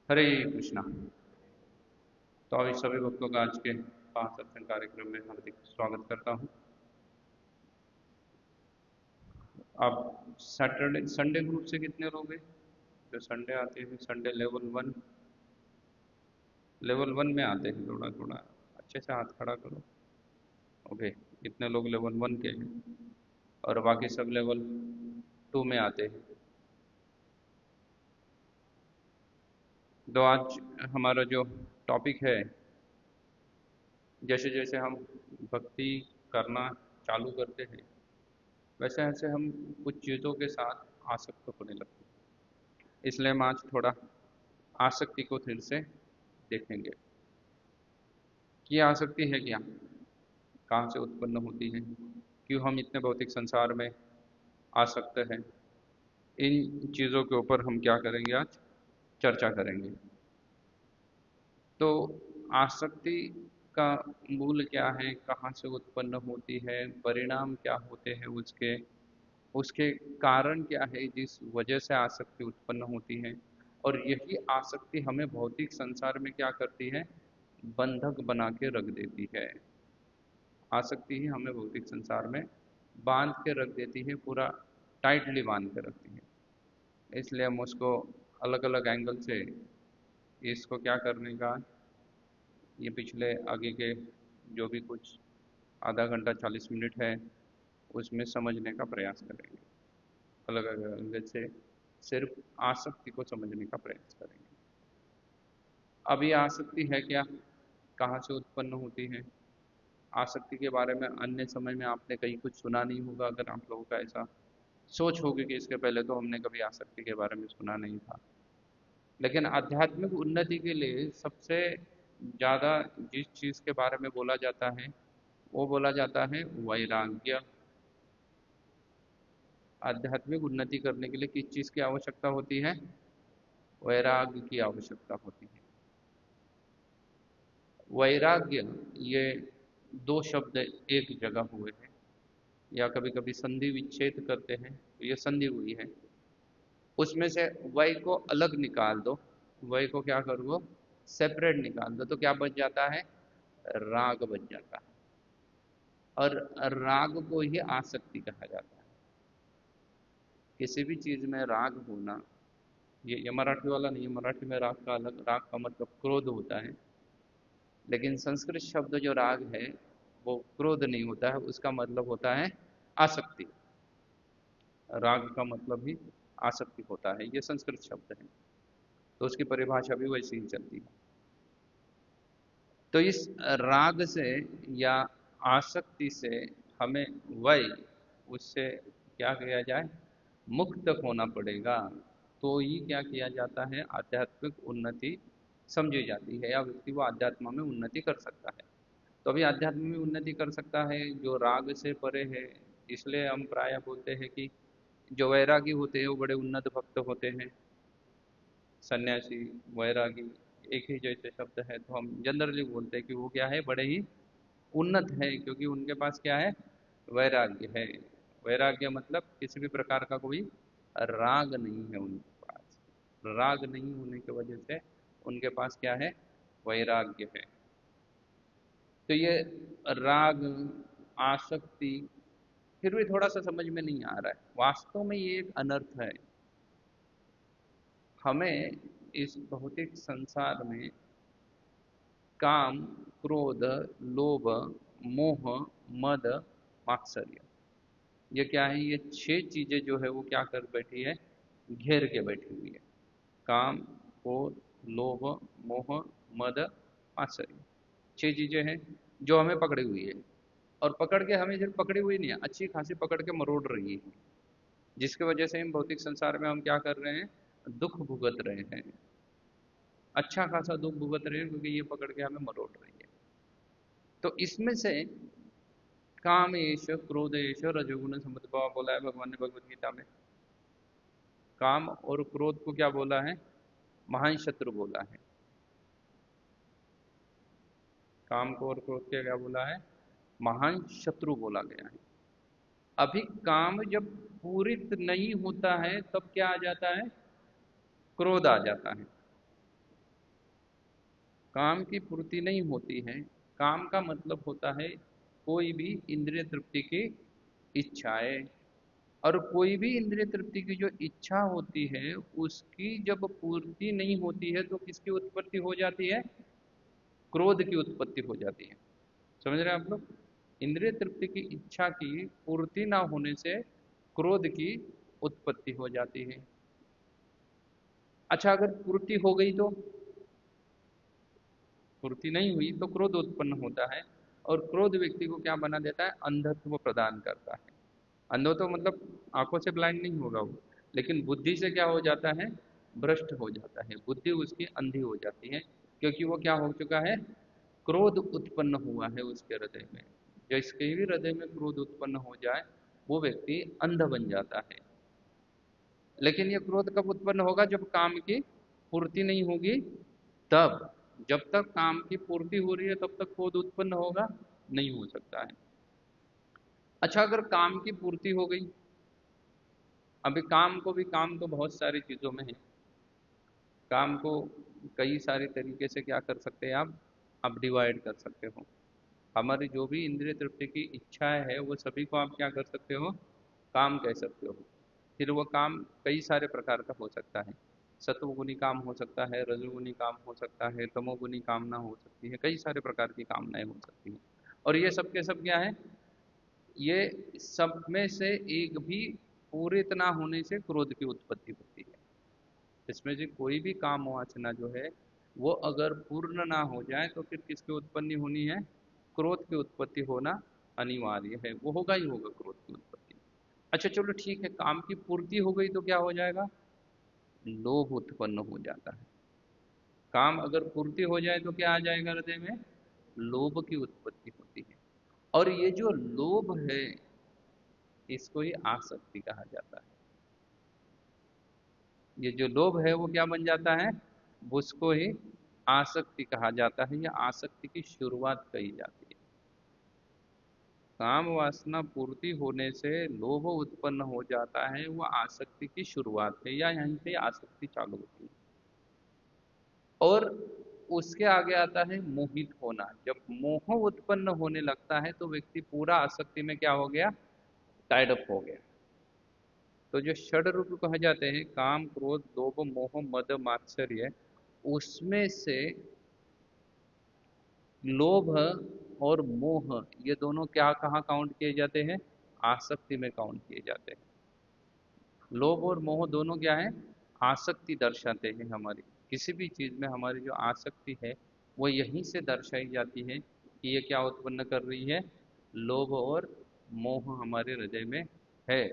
हरे कृष्णा। तो अभी सभी भक्तों का आज के सत्संग कार्यक्रम में हार्दिक स्वागत करता हूँ। आप सैटरडे संडे ग्रुप से कितने लोग हैं जो संडे आते हैं? संडे लेवल वन में आते हैं। थोड़ा थोड़ा अच्छे से हाथ खड़ा करो। ओके, कितने लोग लेवल वन के हैं और बाकी सब लेवल टू में आते हैं? तो आज हमारा जो टॉपिक है, जैसे जैसे हम भक्ति करना चालू करते हैं वैसे वैसे हम कुछ चीज़ों के साथ आसक्त होने लगते हैं। इसलिए हम आज थोड़ा आसक्ति को फिर से देखेंगे कि आसक्ति है क्या, कहाँ से उत्पन्न होती है, क्यों हम इतने भौतिक संसार में आसक्त हैं। इन चीज़ों के ऊपर हम क्या करेंगे, आज चर्चा करेंगे। तो आसक्ति का मूल क्या है, कहाँ से उत्पन्न होती है, परिणाम क्या होते हैं उसके उसके कारण क्या है जिस वजह से आसक्ति उत्पन्न होती है, और यही आसक्ति हमें भौतिक संसार में क्या करती है, बंधक बना के रख देती है। आसक्ति ही हमें भौतिक संसार में बांध के रख देती है, पूरा टाइटली बांध के रखती है। इसलिए हम उसको अलग अलग एंगल से इसको क्या करने का, ये पिछले आगे के जो भी कुछ आधा घंटा 40 मिनट है उसमें समझने का प्रयास करेंगे। अलग अलग एंगल से सिर्फ आसक्ति को समझने का प्रयास करेंगे। अब ये आसक्ति है क्या, कहाँ से उत्पन्न होती है? आसक्ति के बारे में अन्य समय में आपने कहीं कुछ सुना नहीं होगा। अगर आप लोगों का ऐसा सोच होगी कि इसके पहले तो हमने कभी आसक्ति के बारे में सुना नहीं था, लेकिन आध्यात्मिक उन्नति के लिए सबसे ज़्यादा जिस चीज़ के बारे में बोला जाता है वो बोला जाता है वैराग्य। आध्यात्मिक उन्नति करने के लिए किस चीज़ की आवश्यकता होती है? वैराग्य की आवश्यकता होती है। वैराग्य, ये दो शब्द एक जगह हुए हैं, या कभी कभी संधि विच्छेद करते हैं तो ये संधि हुई है। उसमें से वै को अलग निकाल दो, वै को क्या कर दो, सेपरेट निकाल दो, तो क्या बच जाता है? राग बच जाता है। और राग को ही आसक्ति कहा जाता है। किसी भी चीज में राग होना, ये मराठी वाला नहीं है। मराठी में राग का अलग, राग का मतलब क्रोध होता है, लेकिन संस्कृत शब्द जो राग है वो क्रोध नहीं होता है, उसका मतलब होता है आसक्ति। राग का मतलब ही आसक्ति होता है, ये संस्कृत शब्द है, तो उसकी परिभाषा भी वैसी ही चलती है। तो इस राग से या आसक्ति से हमें वही, उससे क्या किया जाए, मुक्त होना पड़ेगा। तो ही क्या किया जाता है, आध्यात्मिक उन्नति समझी जाती है, या व्यक्ति वो आध्यात्म में उन्नति कर सकता है। तो अभी अध्यात्म में उन्नति कर सकता है जो राग से परे है। इसलिए हम प्रायः बोलते हैं कि जो वैरागी होते हैं वो बड़े उन्नत भक्त होते हैं। सन्यासी, वैरागी एक ही जैसे शब्द है, तो हम जनरली बोलते हैं कि वो क्या है, बड़े ही उन्नत है, क्योंकि उनके पास क्या है, वैराग्य है। वैराग्य मतलब किसी भी प्रकार का कोई राग नहीं है उनके पास। राग नहीं होने की वजह से उनके पास क्या है, वैराग्य है। तो ये राग, आसक्ति फिर भी थोड़ा सा समझ में नहीं आ रहा है। वास्तव में ये एक अनर्थ है। हमें इस भौतिक संसार में काम, क्रोध, लोभ, मोह, मद, मात्सर्य, ये क्या है, ये 6 चीजें जो है वो क्या कर बैठी है, घेर के बैठी हुई है। काम, क्रोध, लोभ, मोह, मद, मात्सर्य, 6 चीजें हैं जो हमें पकड़ी हुई है। और पकड़ के हमें सिर्फ पकड़ी हुई नहीं है, अच्छी खासी पकड़ के मरोड़ रही है, जिसकी वजह से हम भौतिक संसार में हम क्या कर रहे हैं, दुख भुगत रहे हैं। अच्छा खासा दुख भुगत रहे हैं, क्योंकि ये पकड़ के हमें मरोड़ रही है। तो इसमें से काम एश, क्रोध एश, रजोगुण समुद्भव बोला है भगवान ने भगवत गीता में। काम और क्रोध को क्या बोला है, महान शत्रु बोला है। काम को और क्रोध को क्या बोला है, महान शत्रु बोला गया है। अभी काम जब पूरित नहीं होता है तब क्या आ जाता है, क्रोध आ जाता है। काम की पूर्ति नहीं होती है। काम का मतलब होता है कोई भी इंद्रिय तृप्ति की इच्छाएं, और कोई भी इंद्रिय तृप्ति की जो इच्छा होती है उसकी जब पूर्ति नहीं होती है तो किसकी उत्पत्ति हो जाती है? क्रोध की उत्पत्ति हो जाती है। समझ रहे हैं आप लोग? इंद्रिय तृप्ति की इच्छा की पूर्ति ना होने से क्रोध की उत्पत्ति हो जाती है। अच्छा, अगर पूर्ति हो गई तो? पूर्ति नहीं हुई तो क्रोध उत्पन्न होता है, और क्रोध व्यक्ति को क्या बना देता है? अंधत्व प्रदान करता है। अंधत्व मतलब आंखों से ब्लाइंड नहीं होगा वो, लेकिन बुद्धि से क्या हो जाता है? भ्रष्ट हो जाता है, बुद्धि उसकी अंधी हो जाती है, क्योंकि वो क्या हो चुका है? क्रोध उत्पन्न हुआ है उसके हृदय में। जिसके भी हृदय में क्रोध उत्पन्न हो जाए वो व्यक्ति अंध बन जाता है। लेकिन ये क्रोध कब उत्पन्न होगा? जब काम की पूर्ति नहीं होगी तब। जब तक काम की पूर्ति हो रही है तब तक क्रोध उत्पन्न होगा नहीं हो सकता है। अच्छा, अगर काम की पूर्ति हो गई, अभी काम को भी, काम तो बहुत सारी चीजों में है। काम को कई सारे तरीके से क्या कर सकते हैं आप डिवाइड कर सकते हो। हमारी जो भी इंद्रिय तृप्ति की इच्छाएं है वो सभी को आप क्या कर सकते हो? काम कह सकते हो। फिर वो काम कई सारे प्रकार का हो सकता है। सत्वगुणी काम हो सकता है, रजोगुणी काम हो सकता है, तमोगुणी कामना हो सकती है, कई सारे प्रकार की कामनाएं हो सकती हैं। और ये सब के सब क्या है? ये सब में से एक भी पूरित ना होने से क्रोध की उत्पत्ति होती है। इसमें से कोई भी काम वासना जो है वो अगर पूर्ण ना हो जाए तो फिर किसकी उत्पत्ति होनी है? क्रोध की उत्पत्ति होना अनिवार्य है, वो होगा ही होगा क्रोध की उत्पत्ति। अच्छा चलो ठीक है, काम की पूर्ति हो गई तो क्या हो जाएगा? लोभ उत्पन्न हो जाता है। काम अगर पूर्ति हो जाए तो क्या आ जाएगा हृदय में? लोभ की उत्पत्ति होती है। और ये जो लोभ है इसको ही आसक्ति कहा जाता है। ये जो लोभ है वो क्या बन जाता है? उसको ही आसक्ति कहा जाता है, या आसक्ति की शुरुआत कही जाती है। काम वासना पूर्ति होने से लोभ उत्पन्न हो जाता है, वो आसक्ति की शुरुआत है, या यहीं से आसक्ति चालू होती है। और उसके आगे आता है मोहित होना। जब मोह उत्पन्न होने लगता है तो व्यक्ति पूरा आसक्ति में क्या हो गया? टाइड अप हो गया। तो जो षड रूप कहे जाते हैं, काम क्रोध लोभ मोह मद मात्सर्य, उसमें से लोभ और मोह ये दोनों क्या कहाँ काउंट किए जाते हैं? आसक्ति में काउंट किए जाते हैं। लोभ और मोह दोनों क्या है? आसक्ति दर्शाते हैं हमारी। किसी भी चीज में हमारी जो आसक्ति है वो यहीं से दर्शाई जाती है कि ये क्या उत्पन्न कर रही है? लोभ और मोह हमारे हृदय में है।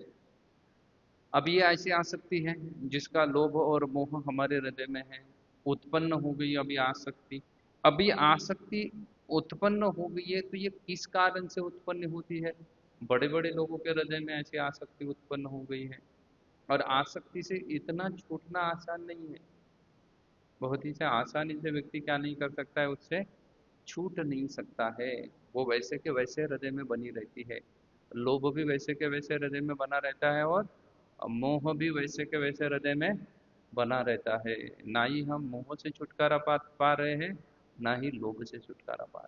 अब ये ऐसी आसक्ति है जिसका लोभ और मोह हमारे हृदय में है, उत्पन्न हो गई अभी आसक्ति। अभी आसक्ति उत्पन्न हो गई है तो ये किस कारण से उत्पन्न होती है? बड़े बड़े लोगों के हृदय में ऐसी आसक्ति उत्पन्न हो गई है। और आसक्ति से इतना छूटना आसान नहीं है। बहुत ही से आसानी से व्यक्ति क्या नहीं कर सकता है? उससे छूट नहीं सकता है। वो वैसे के वैसे हृदय में बनी रहती है। लोभ भी वैसे के वैसे हृदय में बना रहता है, और मोह भी वैसे के वैसे हृदय में बना रहता है। ना ही हम मोह से छुटकारा पा रहे हैं, ना ही लोभ से छुटकारा पा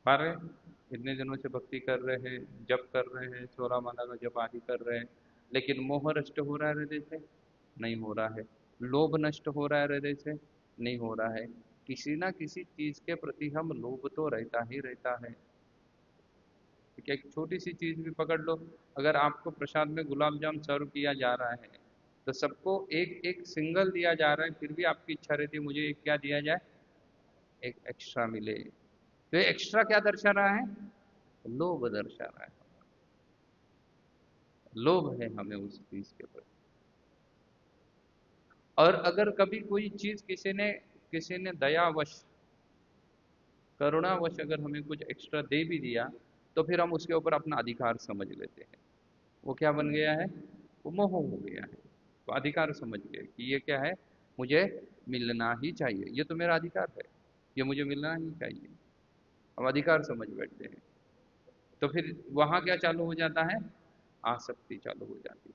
रहे हैं। इतने दिनों से भक्ति कर रहे हैं, जप कर रहे हैं, 16 माला का जप आदि कर रहे हैं, लेकिन मोह नष्ट हो रहा है हृदय से? नहीं हो रहा है। लोभ नष्ट हो रहा है हृदय से? नहीं हो रहा है। किसी ना किसी चीज के प्रति हम लोभ तो रहता ही रहता है। ठीक है, एक छोटी सी चीज भी पकड़ लो। अगर आपको प्रसाद में गुलाब जाम सर्व किया जा रहा है तो सबको एक एक सिंगल दिया जा रहा है, फिर भी आपकी इच्छा रहती है मुझे एक क्या दिया जाए? एक एक्स्ट्रा मिले। तो ये एक्स्ट्रा क्या दर्शा रहा है? लोभ दर्शा रहा है। लोभ है हमें उस चीज के प्रति। और अगर कभी कोई चीज किसी ने दयावश, करुणावश अगर हमें कुछ एक्स्ट्रा दे भी दिया तो फिर हम उसके ऊपर अपना अधिकार समझ लेते हैं। वो क्या बन गया है? वो मोह हो गया है। तो अधिकार समझ गए कि ये क्या है? मुझे मिलना ही चाहिए, ये तो मेरा अधिकार है, ये मुझे मिलना ही चाहिए। हम अधिकार समझ बैठते हैं। तो फिर वहां क्या चालू हो जाता है? आसक्ति चालू हो जाती है।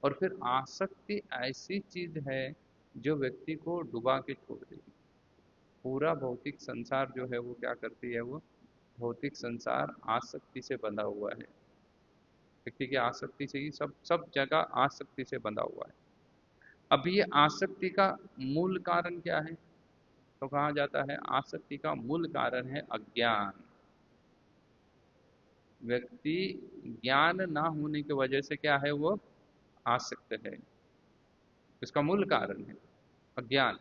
और फिर आसक्ति ऐसी चीज है जो व्यक्ति को डुबा के छोड़ देगी। पूरा भौतिक संसार जो है वो क्या करती है, वो भौतिक संसार आसक्ति से बंधा हुआ है। व्यक्ति की आसक्ति से ही सब सब जगह आसक्ति से बंधा हुआ है। अब ये आसक्ति का मूल कारण क्या है? तो कहा जाता है आसक्ति का मूल कारण है अज्ञान। व्यक्ति ज्ञान ना होने की वजह से क्या है, वो आसक्त है। इसका मूल कारण है अज्ञान,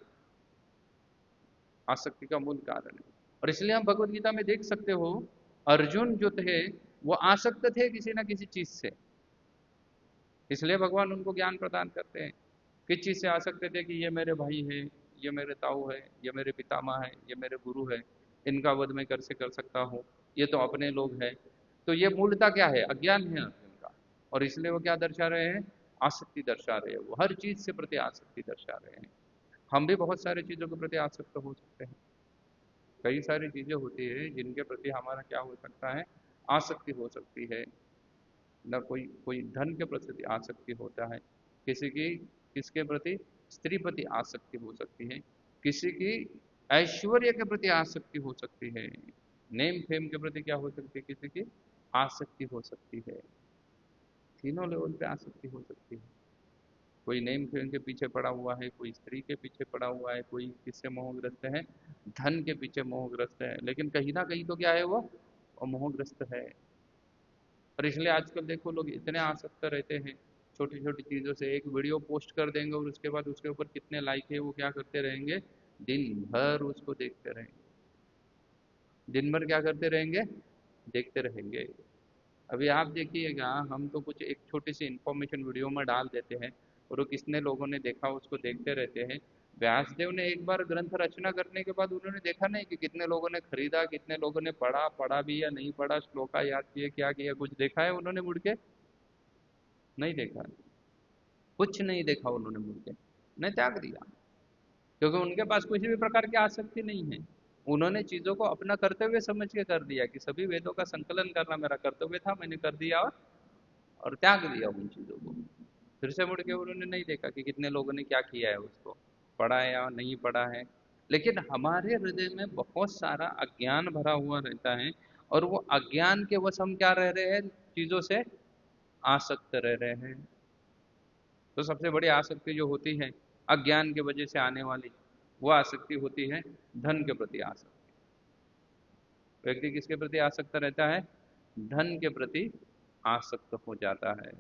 आसक्ति का मूल कारण है। और इसलिए हम भगवत गीता में देख सकते हो, अर्जुन जो थे वो आसक्त थे किसी ना किसी चीज से, इसलिए भगवान उनको ज्ञान प्रदान करते हैं। किस चीज से आसक्त थे कि ये मेरे भाई है, ये मेरे ताऊ है, ये मेरे पितामह है, ये मेरे गुरु है, इनका वध मैं कर से कर सकता हूँ, ये तो अपने लोग हैं। तो ये मूलता क्या है, अज्ञान है अर्जुन का। और इसलिए वो क्या दर्शा रहे हैं, आसक्ति दर्शा रहे हैं, वो हर चीज से प्रति आसक्ति दर्शा रहे हैं। हम भी बहुत सारी चीजों के प्रति आसक्त हो सकते हैं। कई सारी चीजें होती है जिनके प्रति हमारा क्या हो सकता है, आसक्ति हो सकती है। न कोई कोई धन के प्रति आसक्ति होता है, किसी की किसके प्रति, स्त्री प्रति आसक्ति हो सकती है, किसी की ऐश्वर्य के प्रति आसक्ति हो सकती है, नेम फेम के प्रति क्या हो सकती है, किसी की आसक्ति हो सकती है। तीनों लेवल पे आसक्ति हो सकती है। कोई नेम फेम के पीछे पड़ा हुआ है, कोई स्त्री के पीछे पड़ा हुआ है, कोई किससे मोहग्रस्त है, धन के पीछे मोहग्रस्त है, लेकिन कहीं ना कहीं तो क्या है, वो मोहग्रस्त है। और इसलिए आजकल देखो लोग इतने आसक्त रहते हैं छोटी छोटी चीज़ों से। एक वीडियो पोस्ट कर देंगे और उसके बाद उसके ऊपर कितने लाइक है वो क्या करते रहेंगे, दिन भर उसको देखते रहेंगे, दिन भर क्या करते रहेंगे, देखते रहेंगे। अभी आप देखिएगा, हम तो कुछ एक छोटी सी इंफॉर्मेशन वीडियो में डाल देते हैं और वो कितने लोगों ने देखा उसको देखते रहते हैं। व्यासदेव ने एक बार ग्रंथ रचना करने के बाद उन्होंने देखा नहीं कि कितने लोगों ने खरीदा, कितने लोगों ने पढ़ा, पढ़ा भी या नहीं पढ़ा, श्लोका याद किए, क्या किया, कुछ देखा है उन्होंने मुड़ के? नहीं देखा, कुछ नहीं देखा उन्होंने मुड़ के, नहीं, त्याग दिया। क्योंकि उनके पास किसी भी प्रकार की आसक्ति नहीं है। उन्होंने चीजों को अपना कर्तव्य समझ के कर दिया कि सभी वेदों का संकलन करना मेरा कर्तव्य था, मैंने कर दिया और त्याग दिया उन चीजों को। फिर से मुड़ के उन्होंने नहीं देखा कि कितने लोगों ने क्या किया है, उसको पढ़ा है या नहीं पढ़ा है। लेकिन हमारे हृदय में बहुत सारा अज्ञान भरा हुआ रहता है, और वो अज्ञान के वश हम क्या रह रहे हैं, चीजों से आसक्त रह रहे हैं। तो सबसे बड़ी आसक्ति जो होती है अज्ञान के वजह से आने वाली, वो आसक्ति होती है धन के प्रति आसक्ति। व्यक्ति किसके प्रति आसक्त रहता है, धन के प्रति आसक्त हो जाता है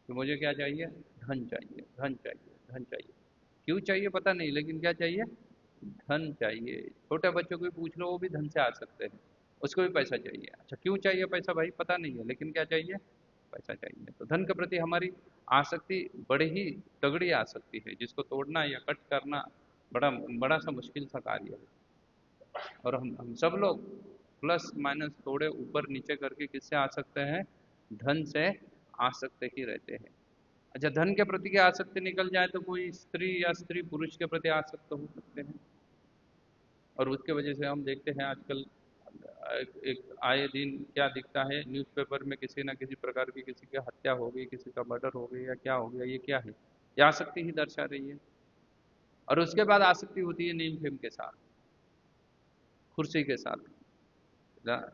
कि मुझे क्या चाहिए, धन चाहिए, धन चाहिए, धन चाहिए। क्यों चाहिए पता नहीं, लेकिन क्या चाहिए, धन चाहिए। छोटे बच्चों को भी पूछ लो, वो भी धन से आसक्त है, उसको भी पैसा चाहिए। अच्छा क्यों चाहिए पैसा भाई, पता नहीं है, लेकिन क्या चाहिए, पैसा चाहिए। तो धन के प्रति हमारी आसक्ति बड़ी ही तगड़ी आसक्ति है, जिसको तोड़ना या कट करना बड़ा बड़ा सा मुश्किल सा कार्य है। और हम सब लोग प्लस माइनस थोड़े ऊपर नीचे करके किससे आसक्त हैं, धन से आसक्त ही रहते हैं। अच्छा धन के प्रति की आसक्ति निकल जाए तो कोई स्त्री या स्त्री पुरुष के प्रति आसक्त हो सकते हैं। और उसके वजह से हम देखते हैं आजकल एक आए दिन क्या दिखता है न्यूज़पेपर में, किसी ना किसी प्रकार की किसी की हत्या हो गई, किसी का मर्डर हो गई या क्या हो गया, ये क्या है, ये आसक्ति ही दर्शा रही है। और उसके बाद आसक्ति होती है नीम फेम के साथ, कुर्सी के साथ।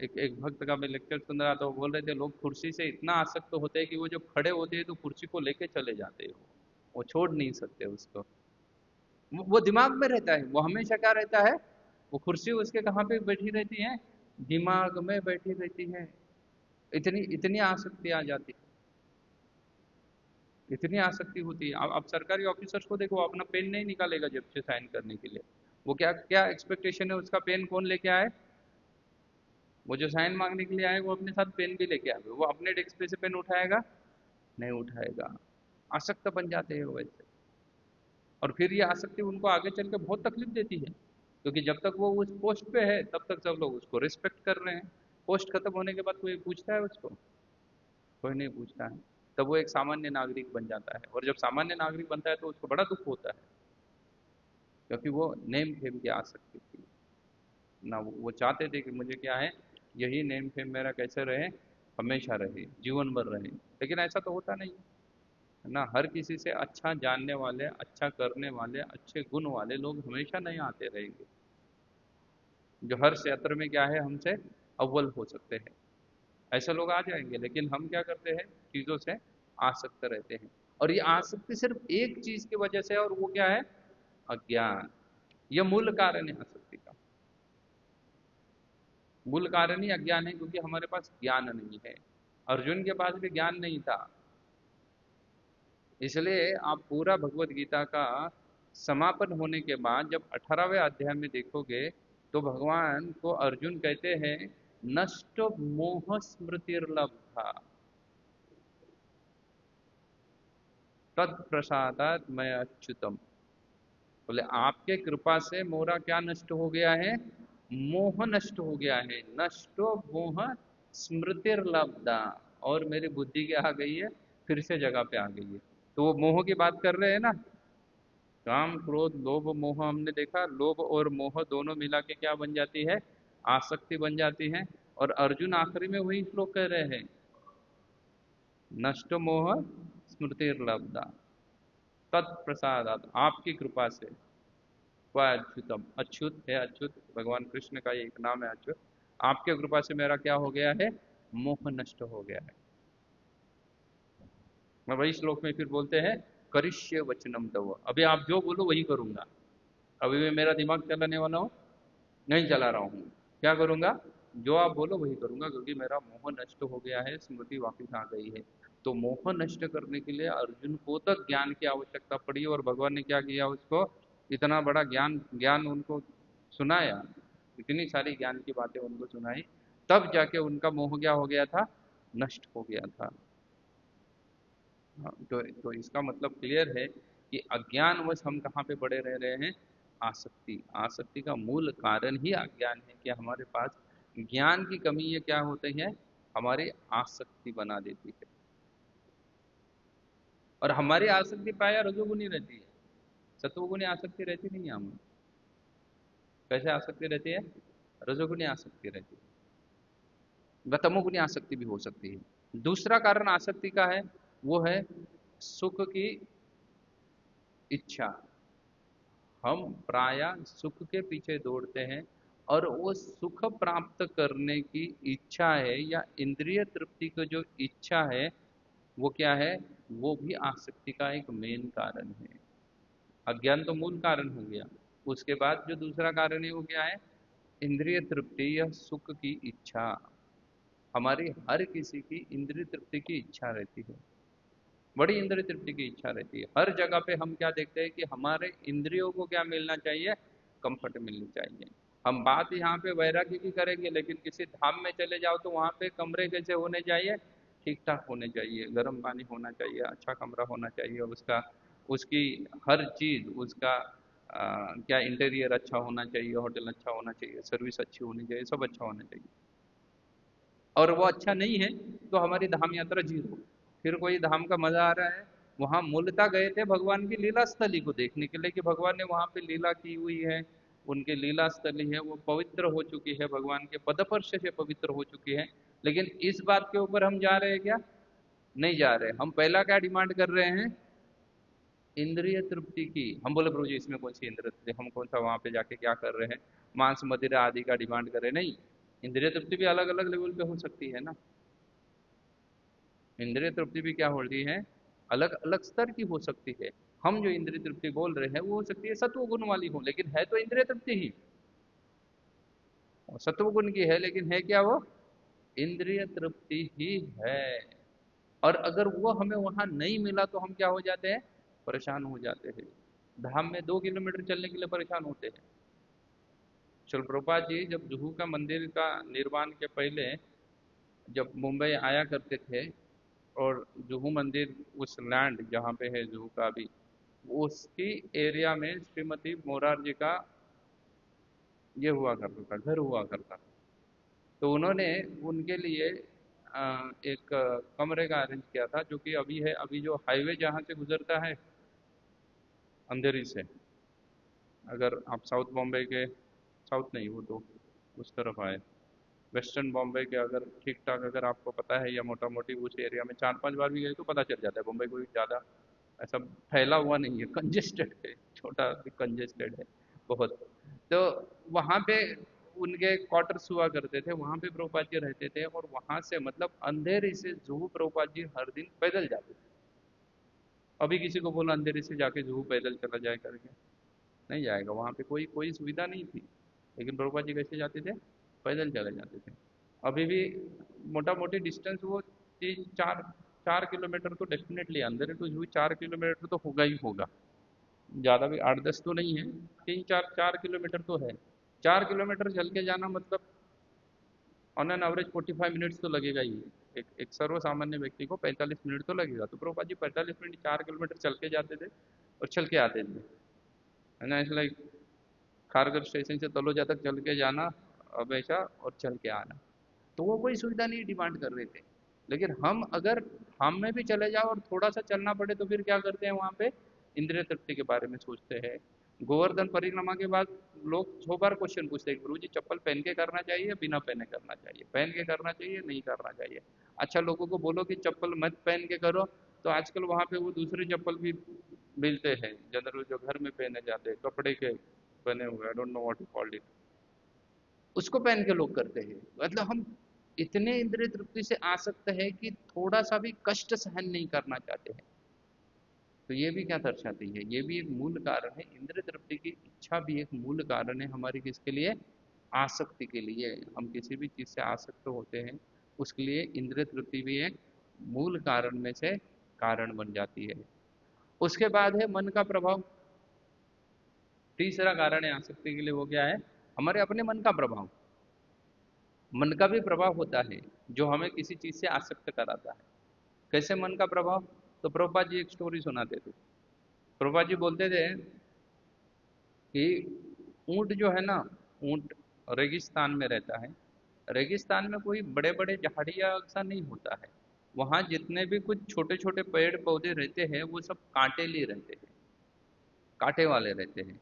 एक एक भक्त का मैं लेक्चर सुन रहा था, वो बोल रहे थे लोग कुर्सी से इतना आसक्त होते हैं कि वो जब खड़े होते हैं तो कुर्सी को लेके चले जाते हैं, वो छोड़ नहीं सकते उसको। वो दिमाग में रहता है, वो हमेशा क्या रहता है, वो कुर्सी उसके कहाँ पे बैठी रहती है, दिमाग में बैठी रहती है। इतनी इतनी आसक्ति आ जाती है, इतनी आसक्ति होती है। अब सरकारी ऑफिसर्स को देखो, अपना पेन नहीं निकालेगा जब से साइन करने के लिए, वो क्या क्या एक्सपेक्टेशन है उसका, पेन कौन लेके आए, वो जो साइन मांगने के लिए आए वो अपने साथ पेन भी लेके आए, वो अपने डेस्क पे से पेन उठाएगा, नहीं उठाएगा। आसक्त बन जाते हैं वो वैसे। और फिर ये आसक्ति उनको आगे चल के बहुत तकलीफ देती है, क्योंकि जब तक वो उस पोस्ट पे है तब तक सब लोग उसको रिस्पेक्ट कर रहे हैं। पोस्ट खत्म होने के बाद कोई पूछता है उसको, कोई नहीं पूछता है। तब वो एक सामान्य नागरिक बन जाता है, और जब सामान्य नागरिक बनता है तो उसको बड़ा दुख होता है, क्योंकि वो नेम फेम की आसक्ति थी ना। वो चाहते थे कि मुझे क्या है, यही नेम फेम मेरा कैसे रहे, हमेशा रहे, जीवन भर रहे। लेकिन ऐसा तो होता नहीं है ना। हर किसी से अच्छा जानने वाले, अच्छा करने वाले, अच्छे गुण वाले लोग हमेशा नहीं आते रहेंगे। जो हर क्षेत्र में क्या है हमसे अव्वल हो सकते हैं, ऐसे लोग आ जाएंगे। लेकिन हम क्या करते हैं, चीजों से आसक्त रहते हैं। और ये आसक्ति सिर्फ एक चीज की वजह से है, और वो क्या है, अज्ञान। यह मूल कारण है आसक्ति का। मूल कारण ही अज्ञान है, क्योंकि हमारे पास ज्ञान नहीं है। अर्जुन के पास भी ज्ञान नहीं था। इसलिए आप पूरा भगवत गीता का समापन होने के बाद जब 18वें अध्याय में देखोगे, तो भगवान को अर्जुन कहते हैं, नष्ट मोह स्मृतिर्लब्धा तत्प्रसादात मैं अच्युतम। बोले आपके कृपा से मोरा क्या नष्ट हो गया है, मोह नष्ट हो गया है। नष्टो मोह स्मृतिर्लब्धा, और मेरी बुद्धि क्या आ गई है, फिर से जगह पे आ गई है। तो वो मोह की बात कर रहे हैं ना, काम क्रोध लोभ मोह। हमने देखा लोभ और मोह दोनों मिला के क्या बन जाती है, आसक्ति बन जाती है। और अर्जुन आखिरी में वही श्लोक कह रहे हैं, नष्ट मोह स्मृतिर्लब्धा तत्प्रसादात, आपकी कृपा से। वह अच्युतम, अच्युत है, अच्युत भगवान कृष्ण का एक नाम है अच्युत। आपके कृपा से मेरा क्या हो गया है, मोह नष्ट हो गया है। मैं वही श्लोक में फिर बोलते हैं, करिष्य वचनम तव, अभी आप जो बोलो वही करूंगा। अभी मैं मेरा दिमाग चलाने वाला हूँ, नहीं चला रहा हूँ। क्या करूंगा, जो आप बोलो वही करूंगा, क्योंकि मेरा मोह नष्ट हो गया है, स्मृति वापस आ गई है। तो मोह नष्ट करने के लिए अर्जुन को तक ज्ञान की आवश्यकता पड़ी, और भगवान ने क्या किया, उसको इतना बड़ा ज्ञान ज्ञान उनको सुनाया, इतनी सारी ज्ञान की बातें उनको सुनाई, तब जाके उनका मोह क्या हो गया था, नष्ट हो गया था। हाँ, तो इसका मतलब क्लियर है कि अज्ञानवश हम कहाँ पे पड़े रह रहे हैं, आसक्ति। आसक्ति का मूल कारण ही अज्ञान है, कि हमारे पास ज्ञान की कमी ये क्या होती है, हमारी आसक्ति बना देती है। और हमारी आसक्ति प्राय रजोगुनी रहती है, सत्वगुनी आसक्ति रहती नहीं है हमें। कैसे आसक्ति रहती है, रजोगुनी आसक्ति रहती है, व तमोगुनी आसक्ति भी हो सकती है। दूसरा कारण आसक्ति का है, वो है सुख की इच्छा। हम प्राय सुख के पीछे दौड़ते हैं, और वो सुख प्राप्त करने की इच्छा है, या इंद्रिय तृप्ति की जो इच्छा है, वो क्या है, वो भी आसक्ति का एक मेन कारण है। अज्ञान तो मूल कारण हो गया, उसके बाद जो दूसरा कारण है वो क्या है, इंद्रिय तृप्ति या सुख की इच्छा। हमारी हर किसी की इंद्रिय तृप्ति की इच्छा रहती है, बड़ी इंद्रिय तृप्ति की इच्छा रहती है। हर जगह पे हम क्या देखते हैं, कि हमारे इंद्रियों को क्या मिलना चाहिए, कंफर्ट मिलनी चाहिए। हम बात यहाँ पे वैराग्य की करेंगे, लेकिन किसी धाम में चले जाओ तो वहाँ पे कमरे कैसे होने चाहिए, ठीक ठाक होने चाहिए, गर्म पानी होना चाहिए, अच्छा कमरा होना चाहिए, उसका उसकी हर चीज उसका क्या इंटीरियर अच्छा होना चाहिए, होटल अच्छा होना चाहिए, सर्विस अच्छी होनी चाहिए, सब अच्छा होना चाहिए। और वो अच्छा नहीं है तो हमारी धाम यात्रा जीरो। फिर कोई धाम का मजा आ रहा है, वहां मूलतः गए थे भगवान की लीला स्थली को देखने के लिए, कि भगवान ने वहां पे लीला की हुई है, उनकी लीला स्थली है, वो पवित्र हो चुकी है, भगवान के पदस्पर्श से पवित्र हो चुकी है। लेकिन इस बात के ऊपर हम जा रहे हैं क्या, नहीं जा रहे। हम पहला क्या डिमांड कर रहे हैं, इंद्रिय तृप्ति की। हम बोले प्रभु जी इसमें कौन सी इंद्रिय तृप्ति, हम कौन सा वहां पे जाके क्या कर रहे हैं, मांस मदिरा आदि का डिमांड कर रहे हैं। नहीं, इंद्रिय तृप्ति भी अलग अलग लेवल पे हो सकती है ना। इंद्रिय तृप्ति भी क्या होती है, अलग अलग स्तर की हो सकती है। हम जो इंद्रिय तृप्ति बोल रहे हैं वो हो सकती है सत्व गुण वाली हो, लेकिन है तो इंद्रिय तृप्ति ही, सत्व गुण की है, लेकिन है क्या वो, इंद्रिय तृप्ति ही है। और अगर वो हमें वहां नहीं मिला तो हम क्या हो जाते हैं, परेशान हो जाते हैं। धाम में 2 किलोमीटर चलने के लिए परेशान होते हैं। शिल प्रभुपाद जी जब जुहू का मंदिर का निर्माण के पहले जब मुंबई आया करते थे, और जुहू मंदिर उस लैंड जहाँ पे है जुहू का भी, उसकी एरिया में श्रीमती मोरारजी का ये हुआ करता था, घर हुआ करता था। तो उन्होंने उनके लिए एक कमरे का अरेंज किया था, जो कि अभी है, अभी जो हाईवे जहाँ से गुजरता है अंधेरी से, अगर आप साउथ बॉम्बे के, साउथ नहीं वो तो उस तरफ आए, वेस्टर्न बॉम्बे के, अगर ठीक ठाक अगर आपको पता है, या मोटा मोटी उस एरिया में 4-5 बार भी गए तो पता चल जाता है। बॉम्बे कोई ज़्यादा ऐसा फैला हुआ नहीं है, कंजेस्टेड है, छोटा कंजेस्टेड है बहुत। तो वहाँ पे उनके क्वार्टर्स हुआ करते थे, वहां पे प्रभुपाद जी रहते थे, और वहां से मतलब अंधेरी से जुहू प्रभुपाद जी हर दिन पैदल जाते थे। अभी किसी को बोला अंधेरी से जाके जुहू पैदल चला जाए करके, नहीं जाएगा, वहां पे कोई कोई सुविधा नहीं थी। लेकिन प्रभुपाद जी कैसे जाते थे? पैदल चले जाते थे। अभी भी मोटा मोटी डिस्टेंस वो 3 4 4 किलोमीटर तो definitely, Andheri to Juhu 4 kilometre तो होगा ही होगा, ज़्यादा भी 8 10 तो नहीं है, 3 4 4 किलोमीटर तो है। 4 किलोमीटर चल के जाना मतलब ऑन एन एवरेज 45 मिनट्स तो लगेगा ही। एक सर्व सामान्य व्यक्ति को 45 मिनट तो लगेगा, तो प्रभुपाद जी 45 मिनट 4 किलोमीटर चल के जाते थे और चल के आते थे, है ना। लाइक खारगर स्टेशन से तलोजा तक चल के जाना हमेशा और चल के आना, तो वो कोई सुविधा नहीं डिमांड कर रहे थे। लेकिन हम अगर हम में भी चले जाओ और थोड़ा सा चलना पड़े तो फिर क्या करते हैं, वहाँ पे इंद्रिय तृप्ति के बारे में सोचते हैं। गोवर्धन परिक्रमा के बाद लोग 100 बार क्वेश्चन पूछते हैं, गुरु जी चप्पल पहन के करना चाहिए बिना पहने करना चाहिए, पहन के करना चाहिए नहीं करना चाहिए। अच्छा, लोगों को बोलो कि चप्पल मत पहन के करो, तो आजकल वहाँ पे वो दूसरे चप्पल भी मिलते हैं जनरल, जो घर में पहने जाते हैं, कपड़े के बने हुए, I don't know what you called it, उसको पहन के लोग करते हैं। मतलब हम इतने इंद्रिय तृप्ति से आसक्त है कि थोड़ा सा भी कष्ट सहन नहीं करना चाहते हैं। तो ये भी क्या दर्शाती है, ये भी एक मूल कारण है, इंद्रिय तृप्ति की इच्छा भी एक मूल कारण है हमारी, किसके लिए? आसक्ति के लिए। हम किसी भी चीज से आसक्त होते हैं, उसके लिए इंद्रिय तृप्ति भी एक मूल कारण में से कारण बन जाती है। उसके बाद है मन का प्रभाव। तीसरा कारण है आसक्ति के लिए, वो क्या है? हमारे अपने मन का प्रभाव। मन का भी प्रभाव होता है जो हमें किसी चीज से आसक्त कराता है। कैसे मन का प्रभाव? तो प्रभुपाद जी एक स्टोरी सुनाते थे। प्रभुपाद जी बोलते थे कि ऊंट जो है ना, ऊंट रेगिस्तान में रहता है। रेगिस्तान में कोई बड़े बड़े झाड़ियाँ ऐसा नहीं होता है, वहाँ जितने भी कुछ छोटे छोटे पेड़ पौधे रहते हैं वो सब कांटेले रहते हैं, कांटे वाले रहते हैं।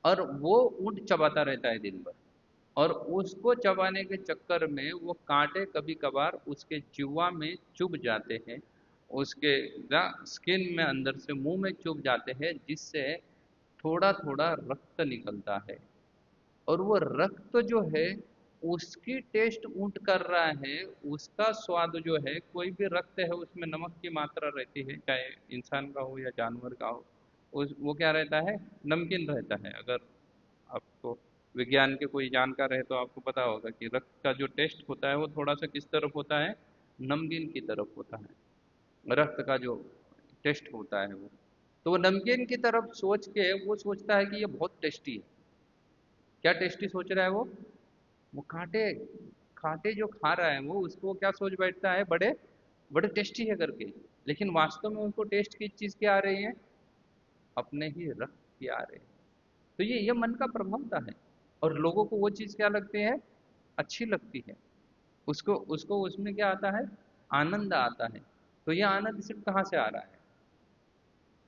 और वो ऊंट चबाता रहता है दिन भर, और उसको चबाने के चक्कर में वो कांटे कभी कभार उसके जीवा में चुभ जाते हैं, उसके स्किन में अंदर से मुंह में चुभ जाते हैं, जिससे थोड़ा थोड़ा रक्त निकलता है। और वो रक्त जो है उसकी टेस्ट ऊंट कर रहा है, उसका स्वाद जो है, कोई भी रक्त है उसमें नमक की मात्रा रहती है, चाहे इंसान का हो या जानवर का हो, उस वो क्या रहता है? नमकीन रहता है। अगर आपको विज्ञान के कोई जानकार है तो आपको पता होगा कि रक्त का जो टेस्ट होता है वो थोड़ा सा किस तरफ होता है? नमकीन की तरफ होता है, रक्त का जो टेस्ट होता है वो। तो वो नमकीन की तरफ सोच के वो सोचता है कि ये बहुत टेस्टी है। क्या टेस्टी सोच रहा है वो कांटे, कांटे जो खा रहा है वो, उसको क्या सोच बैठता है? बड़े बड़े टेस्टी है करके। लेकिन वास्तव में उनको टेस्ट की चीज क्या आ रही है? अपने ही रक्त की आ रही है। तो ये मन का प्रभावता है। और लोगों को वो चीज क्या लगती है? अच्छी लगती है। उसको उसको उसमें क्या आता है? आनंद आता है। तो ये आनंद सिर्फ कहाँ से आ रहा है?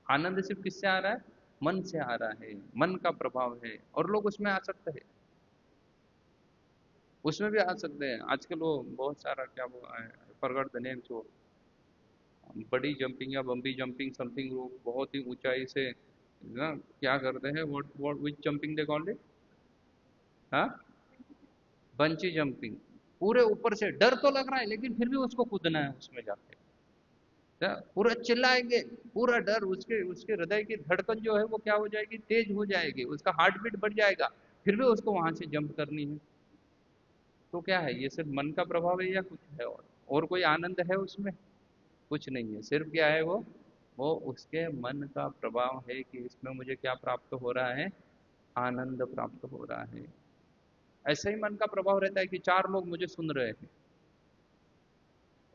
आनंद सिर्फ किससे आ रहा है? मन से आ रहा है, मन का प्रभाव है, और लोग उसमें आ सकते हैं, उसमें भी आ सकते हैं। आजकल वो बहुत सारा क्या वो फॉरगॉट द नेम्स, वो बड़ी जंपिंग या बम्बी जंपिंग समथिंग, वो बहुत ही ऊंचाई से ना क्या करते हैं, what what which jumping they called it? हाँ, बंची जंपिंग। पूरे ऊपर से डर तो लग रहा है लेकिन फिर भी उसको कूदना है उसमें जाके, पूरा चिल्लाएंगे, पूरा डर, उसके उसके हृदय की धड़कन जो है वो क्या हो जाएगी? तेज हो जाएगी, उसका हार्ट बीट बढ़ जाएगा, फिर भी उसको वहां से जंप करनी है। तो क्या है, ये सिर्फ मन का प्रभाव है या कुछ है और कोई आनंद है उसमें? कुछ नहीं है। सिर्फ क्या है वो उसके मन का प्रभाव है कि इसमें मुझे क्या प्राप्त हो रहा है? आनंद प्राप्त हो रहा है। ऐसे ही मन का प्रभाव रहता है कि 4 लोग मुझे सुन रहे हैं,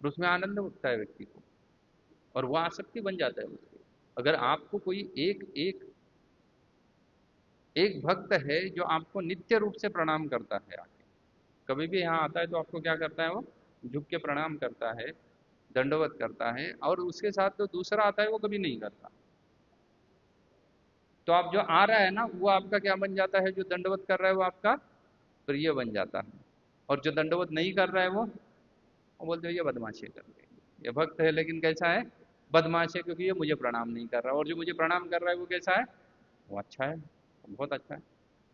और उसमें आनंद उठता है व्यक्ति को, और वो आसक्ति बन जाता है उसकी। अगर आपको कोई एक एक एक भक्त है जो आपको नित्य रूप से प्रणाम करता है, आके कभी भी यहाँ आता है तो आपको क्या करता है? वो झुक के प्रणाम करता है, दंडवत करता है, और उसके साथ जो दूसरा आता है वो कभी नहीं करता। तो आप जो आ रहा है ना, वो आपका क्या बन जाता है? जो दंडवत कर रहा है वो आपका प्रिय बन जाता है। और जो दंडवत नहीं कर रहा है वो बोलते हो ये बदमाशी कर रहे हैं, ये भक्त है लेकिन कैसा है? बदमाश है, क्योंकि ये मुझे प्रणाम नहीं कर रहा। और जो मुझे प्रणाम कर रहा है वो कैसा है? वो अच्छा है, बहुत अच्छा है।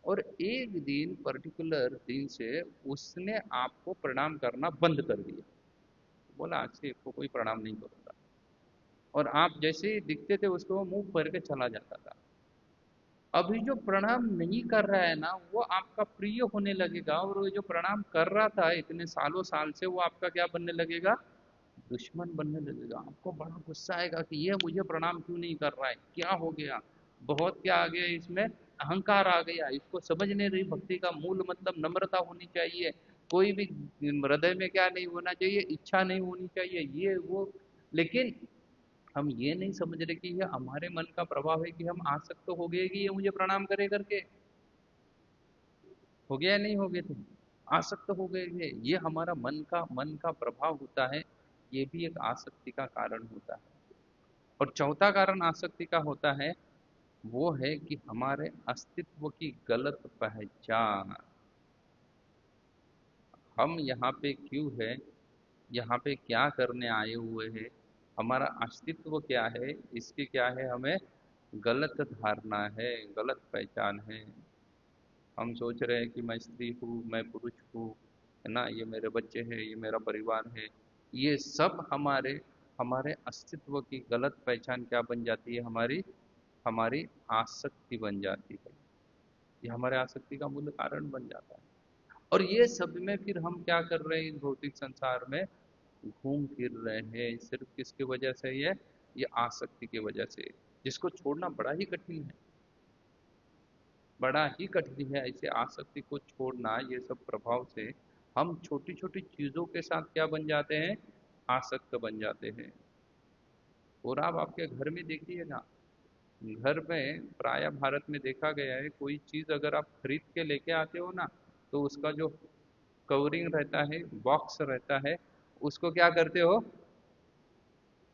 और एक दिन पर्टिकुलर दिन से उसने आपको प्रणाम करना बंद कर दिया, बोला आज से इसको कोई प्रणाम नहीं करूंगा, और आप जैसे ही दिखते थे उसको वो मुंह फेर के चला जाता था। अभी जो प्रणाम नहीं कर रहा है ना वो आपका प्रिय होने लगेगा, और वो जो प्रणाम कर रहा था इतने सालों साल से वो आपका क्या बनने लगेगा, दुश्मन बनने लगेगा। आपको बड़ा गुस्सा आएगा कि ये मुझे प्रणाम क्यों नहीं कर रहा है, क्या हो गया, बहुत क्या आ गया इसमें, अहंकार आ गया, इसको समझ नहीं रही भक्ति का मूल मतलब नम्रता होनी चाहिए, कोई भी हृदय में क्या नहीं होना चाहिए, इच्छा नहीं होनी चाहिए, ये वो। लेकिन हम ये नहीं समझ रहे कि ये हमारे मन का प्रभाव है कि हम आसक्त तो हो गए कि ये मुझे प्रणाम करे करके, हो गया या नहीं हो गए थे, आसक्त हो गए थे, ये हमारा मन का प्रभाव होता है, ये भी एक आसक्ति का कारण होता है। और चौथा कारण आसक्ति का होता है वो है कि हमारे अस्तित्व की गलत पहचान। हम यहाँ पे क्यों है, यहाँ पे क्या करने आए हुए हैं, हमारा अस्तित्व क्या है, इसकी क्या है, हमें गलत धारणा है, गलत पहचान है। हम सोच रहे हैं कि मैं स्त्री हूँ, मैं पुरुष हूँ, है ना, ये मेरे बच्चे हैं, ये मेरा परिवार है। ये सब हमारे हमारे अस्तित्व की गलत पहचान क्या बन जाती है, हमारी हमारी आसक्ति बन जाती है। ये हमारे आसक्ति का मूल कारण बन जाता है। और ये सब में फिर हम क्या कर रहे हैं, इस भौतिक संसार में घूम फिर रहे हैं, सिर्फ किसकी वजह से, ये आसक्ति की वजह से, जिसको छोड़ना बड़ा ही कठिन है, बड़ा ही कठिन है ऐसे आसक्ति को छोड़ना। ये सब प्रभाव से हम छोटी छोटी चीजों के साथ क्या बन जाते हैं, आसक्त बन जाते हैं। और आप आपके घर में देखिए ना, घर में प्राय भारत में देखा गया है, कोई चीज अगर आप खरीद के लेके आते हो ना, तो उसका जो कवरिंग रहता है, बॉक्स रहता है, उसको क्या करते हो,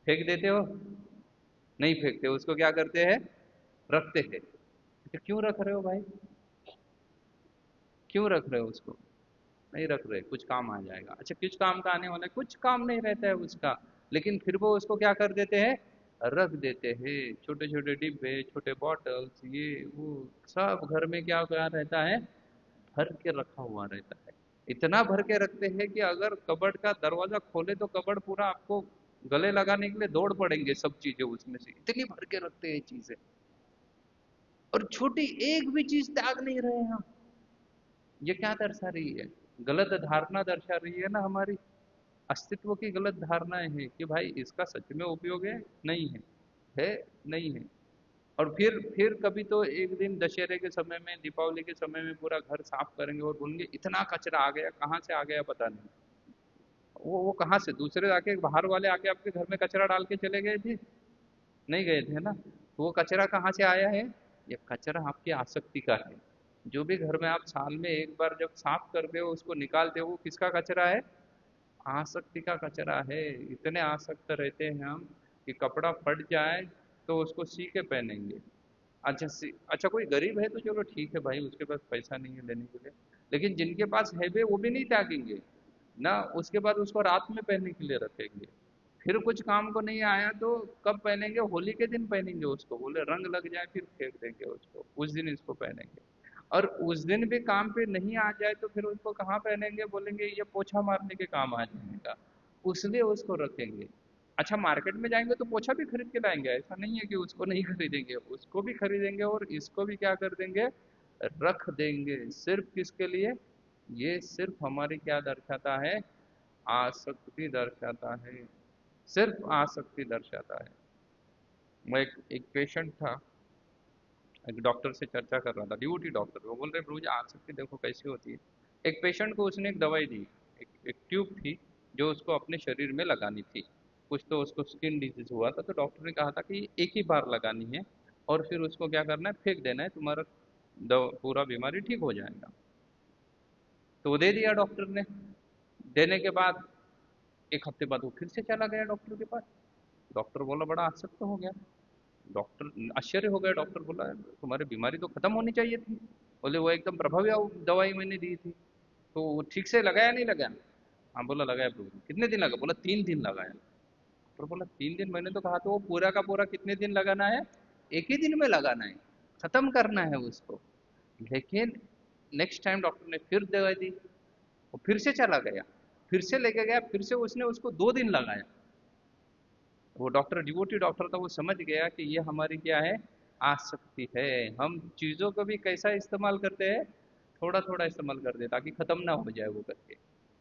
फेंक देते हो, नहीं फेंकते, उसको क्या करते हैं, रखते हैं। तो क्यों रख रहे हो भाई, क्यों रख रहे हो उसको, नहीं रख रहे, कुछ काम आ जाएगा, अच्छा कुछ काम का आने वाला है, कुछ काम नहीं रहता है उसका, लेकिन फिर वो उसको क्या कर देते हैं, रख देते हैं। छोटे छोटे डिब्बे, छोटे बॉटल्स, ये वो सब घर में क्या क्या रहता है, भर के रखा हुआ रहता है। इतना भर के रखते हैं कि अगर कबर्ड का दरवाजा खोले तो कबर्ड पूरा आपको गले लगाने के लिए दौड़ पड़ेंगे, सब चीजें उसमें से इतनी भर के रखते हैं चीजें, और छोटी एक भी चीज त्याग नहीं रहे हैं हम। ये क्या दर्शा रही है, गलत धारणा दर्शा रही है ना, हमारी अस्तित्व की गलत धारणाएं हैं कि भाई इसका सच में उपयोग है, नहीं है, है नहीं है। और फिर कभी तो एक दिन दशहरे के समय में, दीपावली के समय में पूरा घर साफ करेंगे और बोलेंगे इतना कचरा आ गया, कहाँ से आ गया पता नहीं। वो कहाँ से, दूसरे आके बाहर वाले आके आपके घर में कचरा डाल के चले गए थे, नहीं गए थे ना, तो वो कचरा कहाँ से आया है, ये कचरा आपकी आसक्ति का है। जो भी घर में आप साल में एक बार जब साफ करते हो उसको निकालते हो, वो किसका कचरा है, आसक्ति का कचरा है। इतने आसक्त रहते हैं हम कि कपड़ा फट जाए तो उसको सी के पहनेंगे। अच्छा कोई गरीब है तो चलो ठीक है भाई, उसके पास पैसा नहीं है लेने के लिए, लेकिन जिनके पास है भी वो भी नहीं त्यागेंगे ना, उसके बाद उसको रात में पहनने के लिए रखेंगे। फिर कुछ काम को नहीं आया तो कब पहनेंगे, होली के दिन पहनेंगे उसको, बोले रंग लग जाए फिर फेंक देंगे उसको, उस दिन इसको पहनेंगे। और उस दिन भी काम पे नहीं आ जाए तो फिर उसको कहाँ पहनेंगे, बोलेंगे ये पोछा मारने के काम आ जाएगा, उसलिए उसको रखेंगे। अच्छा मार्केट में जाएंगे तो पोछा भी खरीद के लाएंगे, ऐसा नहीं है कि उसको नहीं खरीदेंगे, उसको भी खरीदेंगे और इसको भी क्या कर देंगे, रख देंगे। सिर्फ किसके लिए, ये सिर्फ हमारी क्या दर्शाता है, आसक्ति दर्शाता है, सिर्फ आसक्ति दर्शाता है। मैं एक पेशेंट था, एक डॉक्टर से चर्चा कर रहा था, ड्यूटी डॉक्टर, वो बोल रहे रोज आसक्ति देखो कैसी होती है। एक पेशेंट को उसने एक दवाई दी, एक ट्यूब थी जो उसको अपने शरीर में लगानी थी। कुछ तो उसको स्किन डिजीज हुआ था, तो डॉक्टर ने कहा था कि एक ही बार लगानी है और फिर उसको क्या करना है, फेंक देना है, तुम्हारा पूरा बीमारी ठीक हो जाएगा। तो वो दे दिया डॉक्टर ने। देने के बाद एक हफ्ते बाद वो फिर से चला गया डॉक्टर के पास। डॉक्टर बोला बड़ा आसक्त हो गया, डॉक्टर आश्चर्य हो गया, डॉक्टर बोला तुम्हारी बीमारी तो खत्म होनी चाहिए थी। बोले वो एकदम प्रभावी दवाई मैंने दी थी। तो वो ठीक से लगाया नहीं लगाया, हाँ बोला लगाया प्रभु, कितने दिन लगा, बोला 3 दिन लगाया। डॉक्टर बोला 3 दिन, मैंने तो कहा तो वो पूरा का पूरा कितने दिन लगाना है, एक ही दिन में लगाना है, खत्म करना है उसको। लेकिन नेक्स्ट टाइम डॉक्टर ने फिर दवाई दी, वो फिर से चला गया, फिर से लेके गया, फिर से उसने उसको 2 दिन लगाया। वो डॉक्टर डिवोटी डॉक्टर था, वो समझ गया कि ये हमारी क्या है, आसक्ति है। हम चीज़ों को भी कैसा इस्तेमाल करते हैं, थोड़ा थोड़ा इस्तेमाल करते हैं ताकि खत्म ना हो जाए वो करके।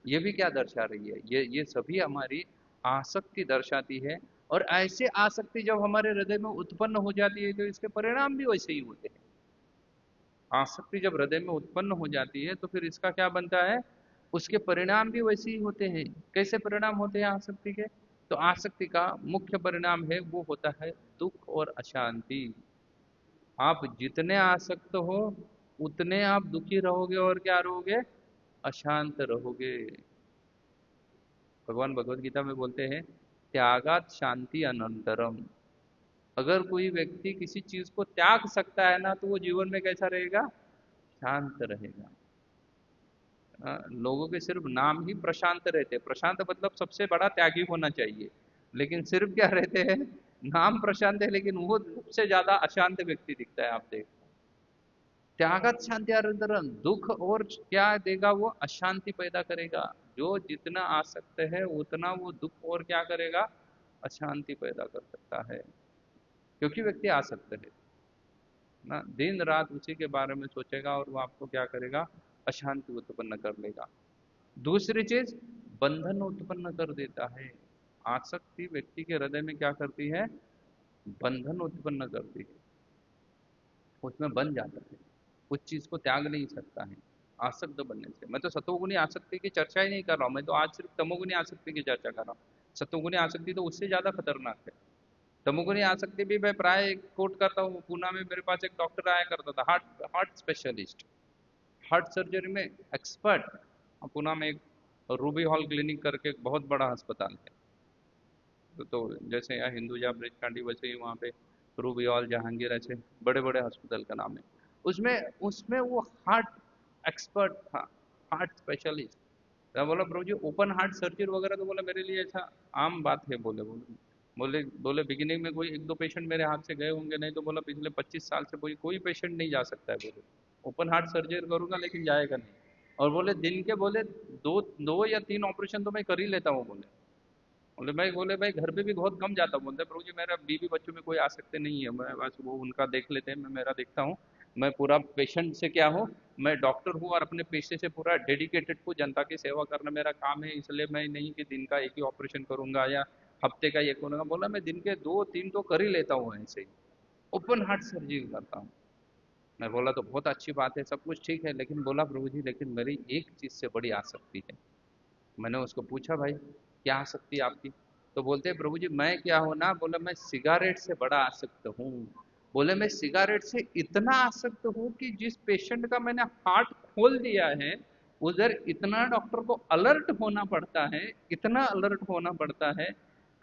ये भी क्या दर्शा रही है, ये सभी हमारी आसक्ति दर्शाती है। और ऐसे आसक्ति जब हमारे हृदय में उत्पन्न हो जाती है तो इसके परिणाम भी वैसे ही होते हैं। आसक्ति जब हृदय में उत्पन्न हो जाती है तो फिर इसका क्या बनता है, उसके परिणाम भी वैसे ही होते हैं। कैसे परिणाम होते हैं आसक्ति के, तो आसक्ति का मुख्य परिणाम है वो होता है दुख और अशांति। आप जितने आसक्त हो उतने आप दुखी रहोगे और क्या रहोगे, अशांत रहोगे। भगवान भगवत गीता में बोलते हैं त्यागात शांति अनंतरम। अगर कोई व्यक्ति किसी चीज को त्याग सकता है ना तो वो जीवन में कैसा रहेगा, शांत रहेगा। लोगों के सिर्फ नाम ही प्रशांत रहते हैं, प्रशांत मतलब सबसे बड़ा त्यागी होना चाहिए, लेकिन सिर्फ क्या रहते हैं, नाम प्रशांत है लेकिन वो सबसे ज्यादा अशांत व्यक्ति दिखता है। आप देख, त्यागत शांति अनंतरम, दुख और क्या देगा वो, अशांति पैदा करेगा। जो जितना आसक्त है उतना वो दुख और क्या करेगा, अशांति पैदा कर सकता है, क्योंकि व्यक्ति आसक्त है ना, दिन रात उसी के बारे में सोचेगा और वो आपको क्या करेगा, अशांति उत्पन्न कर लेगा। दूसरी चीज, बंधन उत्पन्न कर देता है। आसक्ति व्यक्ति के हृदय में क्या करती है, बंधन उत्पन्न करती है, उसमें बन जाता है, उस चीज को त्याग नहीं सकता है आसक्त बनने से। मैं तो सतोगुनी आसक्ति की चर्चा ही नहीं कर रहा हूं, मैं तो आज सिर्फ तमोगुनी आसक्ति की चर्चा कर रहा हूँ। सतोगुनी आसक्ति तो उससे ज्यादा खतरनाक है। तमोगुनी आसक्ति भी मैं प्राय कोट करता हूँ। पूना में मेरे पास एक डॉक्टर आया करता था, heart heart specialist, heart surgery में एक्सपर्ट। पूना में एक रूबी हॉल क्लिनिक करके एक बहुत बड़ा अस्पताल है। तो जैसे यहाँ हिंदुजा ब्रिज कांडी वैसे ही वहाँ पे रूबी हॉल, जहांगीर, ऐसे बड़े बड़े हॉस्पिटल का नाम है। उसमें उसमें वो हार्ट एक्सपर्ट था, हार्ट स्पेशलिस्ट। मैं बोला प्रभु जी ओपन हार्ट सर्जरी वगैरह तो बोला मेरे लिए ऐसा आम बात है। बोले बोले बोले बोले बिगिनिंग में कोई एक दो पेशेंट मेरे हाथ से गए होंगे, नहीं तो बोला पिछले 25 साल से कोई कोई पेशेंट नहीं जा सकता है। बोले ओपन हार्ट सर्जरी करूंगा लेकिन जाएगा नहीं। और बोले दिन के बोले दो दो या तीन ऑपरेशन तो मैं कर ही लेता हूँ। बोले भाई घर पे भी बहुत कम जाता हूँ। बोलते प्रभु जी मेरा बीवी बच्चों में कोई आसक्ति नहीं है, मैं बस वो उनका देख लेते हैं, मैं मेरा देखता हूँ। मैं पूरा पेशेंट से क्या हूँ, मैं डॉक्टर हूँ और अपने पेशे से पूरा डेडिकेटेड हूँ, जनता की सेवा करना मेरा काम है। इसलिए मैं नहीं कि दिन का एक ही ऑपरेशन करूंगा या हफ्ते का एक करूंगा। बोला मैं दिन के 2-3 तो कर ही लेता हूँ ऐसे ही, ओपन हार्ट सर्जरी करता हूँ। मैं बोला तो बहुत अच्छी बात है, सब कुछ ठीक है, लेकिन बोला प्रभु जी लेकिन मेरी एक चीज से बड़ी आसक्ति है। मैंने उसको पूछा भाई क्या आसक्ति है आपकी, तो बोलते हैं प्रभु जी मैं क्या हूं ना, बोले मैं सिगारेट से बड़ा आसक्त हूँ। बोले मैं सिगारेट से इतना आसक्त हूँ कि जिस पेशेंट का मैंने हार्ट खोल दिया है उधर इतना डॉक्टर को अलर्ट होना पड़ता है, इतना अलर्ट होना पड़ता है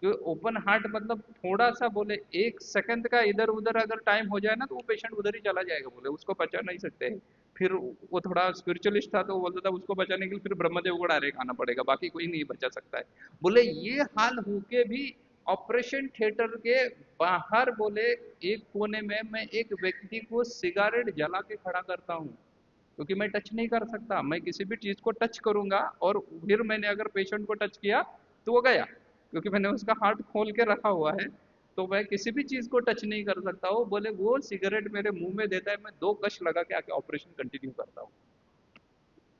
कि ओपन हार्ट मतलब थोड़ा सा बोले 1 सेकंड का इधर उधर अगर टाइम हो जाए ना तो वो पेशेंट उधर ही चला जाएगा। बोले उसको बचा नहीं सकते। फिर वो थोड़ा स्पिरिचुअलिस्ट था तो वो बोलता था उसको बचाने के लिए फिर ब्रह्मदेव को डायरेक्ट आना पड़ेगा, बाकी कोई नहीं बचा सकता है। बोले ये हाल होके भी ऑपरेशन थिएटर के बाहर बोले एक कोने में मैं एक व्यक्ति को सिगारेट जला के खड़ा करता हूँ, क्योंकि मैं टच नहीं कर सकता। मैं किसी भी चीज को टच करूंगा और फिर मैंने अगर पेशेंट को टच किया तो वो गया, क्योंकि मैंने उसका हार्ट खोल के रखा हुआ है। तो मैं किसी भी चीज को टच नहीं कर सकता हूँ। बोले वो सिगरेट मेरे मुंह में देता है, मैं 2 कश लगा के आके ऑपरेशन कंटिन्यू करता हूँ।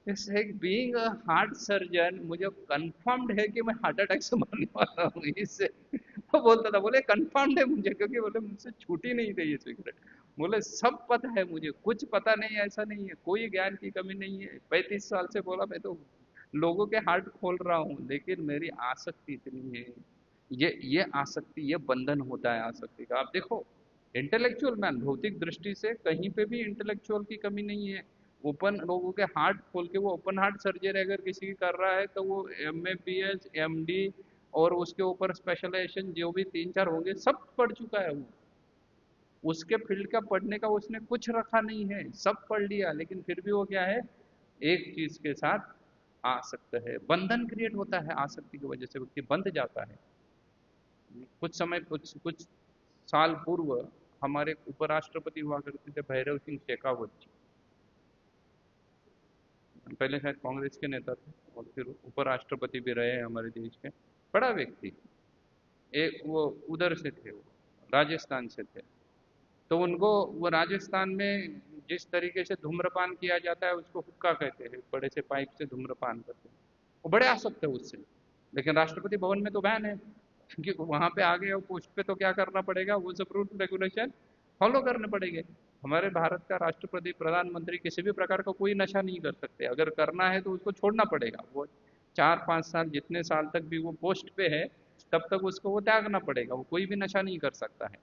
इस एक बीइंग अ हार्ट सर्जन मुझे कंफर्म्ड है कि मैं हार्ट अटैक से मरने वाला हूँ इससे। वो बोलता था बोले कंफर्म्ड है मुझे, क्योंकि बोले मुझसे छूटी नहीं रही है सिगरेट। बोले सब पता है मुझे, कुछ पता नहीं ऐसा नहीं है, कोई ज्ञान की कमी नहीं है। 35 साल से बोला मैं तो लोगों के हार्ट खोल रहा हूँ, लेकिन मेरी आसक्ति इतनी है। ये आसक्ति, ये बंधन होता है आसक्ति का। आप देखो इंटेलेक्चुअल मैन, भौतिक दृष्टि से कहीं पे भी इंटेलेक्चुअल की कमी नहीं है। ओपन लोगों के हार्ट खोल के वो ओपन हार्ट सर्जरी अगर किसी की कर रहा है तो वो MABS MD और उसके ऊपर स्पेशलाइजेशन जो भी 3-4 होंगे सब पढ़ चुका है वो। उसके फील्ड का पढ़ने का उसने कुछ रखा नहीं है, सब पढ़ लिया, लेकिन फिर भी वो क्या है, एक चीज के साथ आसक्त है। बंधन क्रिएट होता है आसक्ति की वजह से, व्यक्ति बंध जाता है। कुछ समय कुछ कुछ साल पूर्व हमारे उपराष्ट्रपति हुआ करते थे भैरव सिंह शेखावत जी। पहले शायद कांग्रेस के नेता थे और फिर उपराष्ट्रपति भी रहे हैं हमारे देश के, बड़ा व्यक्ति। एक वो उधर से थे, वो राजस्थान से थे। तो उनको वो राजस्थान में जिस तरीके से धूम्रपान किया जाता है उसको हुक्का कहते हैं, बड़े से पाइप से धूम्रपान करते हैं, वो बड़े आसक्त है उससे। लेकिन राष्ट्रपति भवन में तो बैन है, क्योंकि वहां पे आ गए और पोस्ट पे तो क्या करना पड़ेगा, वो सब रूल रेगुलेशन फॉलो करने पड़ेंगे। हमारे भारत का राष्ट्रपति प्रधानमंत्री किसी भी प्रकार का कोई नशा नहीं कर सकते, अगर करना है तो उसको छोड़ना पड़ेगा। वो 4-5 साल जितने साल तक भी वो पोस्ट पे है तब तक उसको वो त्यागना पड़ेगा, वो कोई भी नशा नहीं कर सकता है।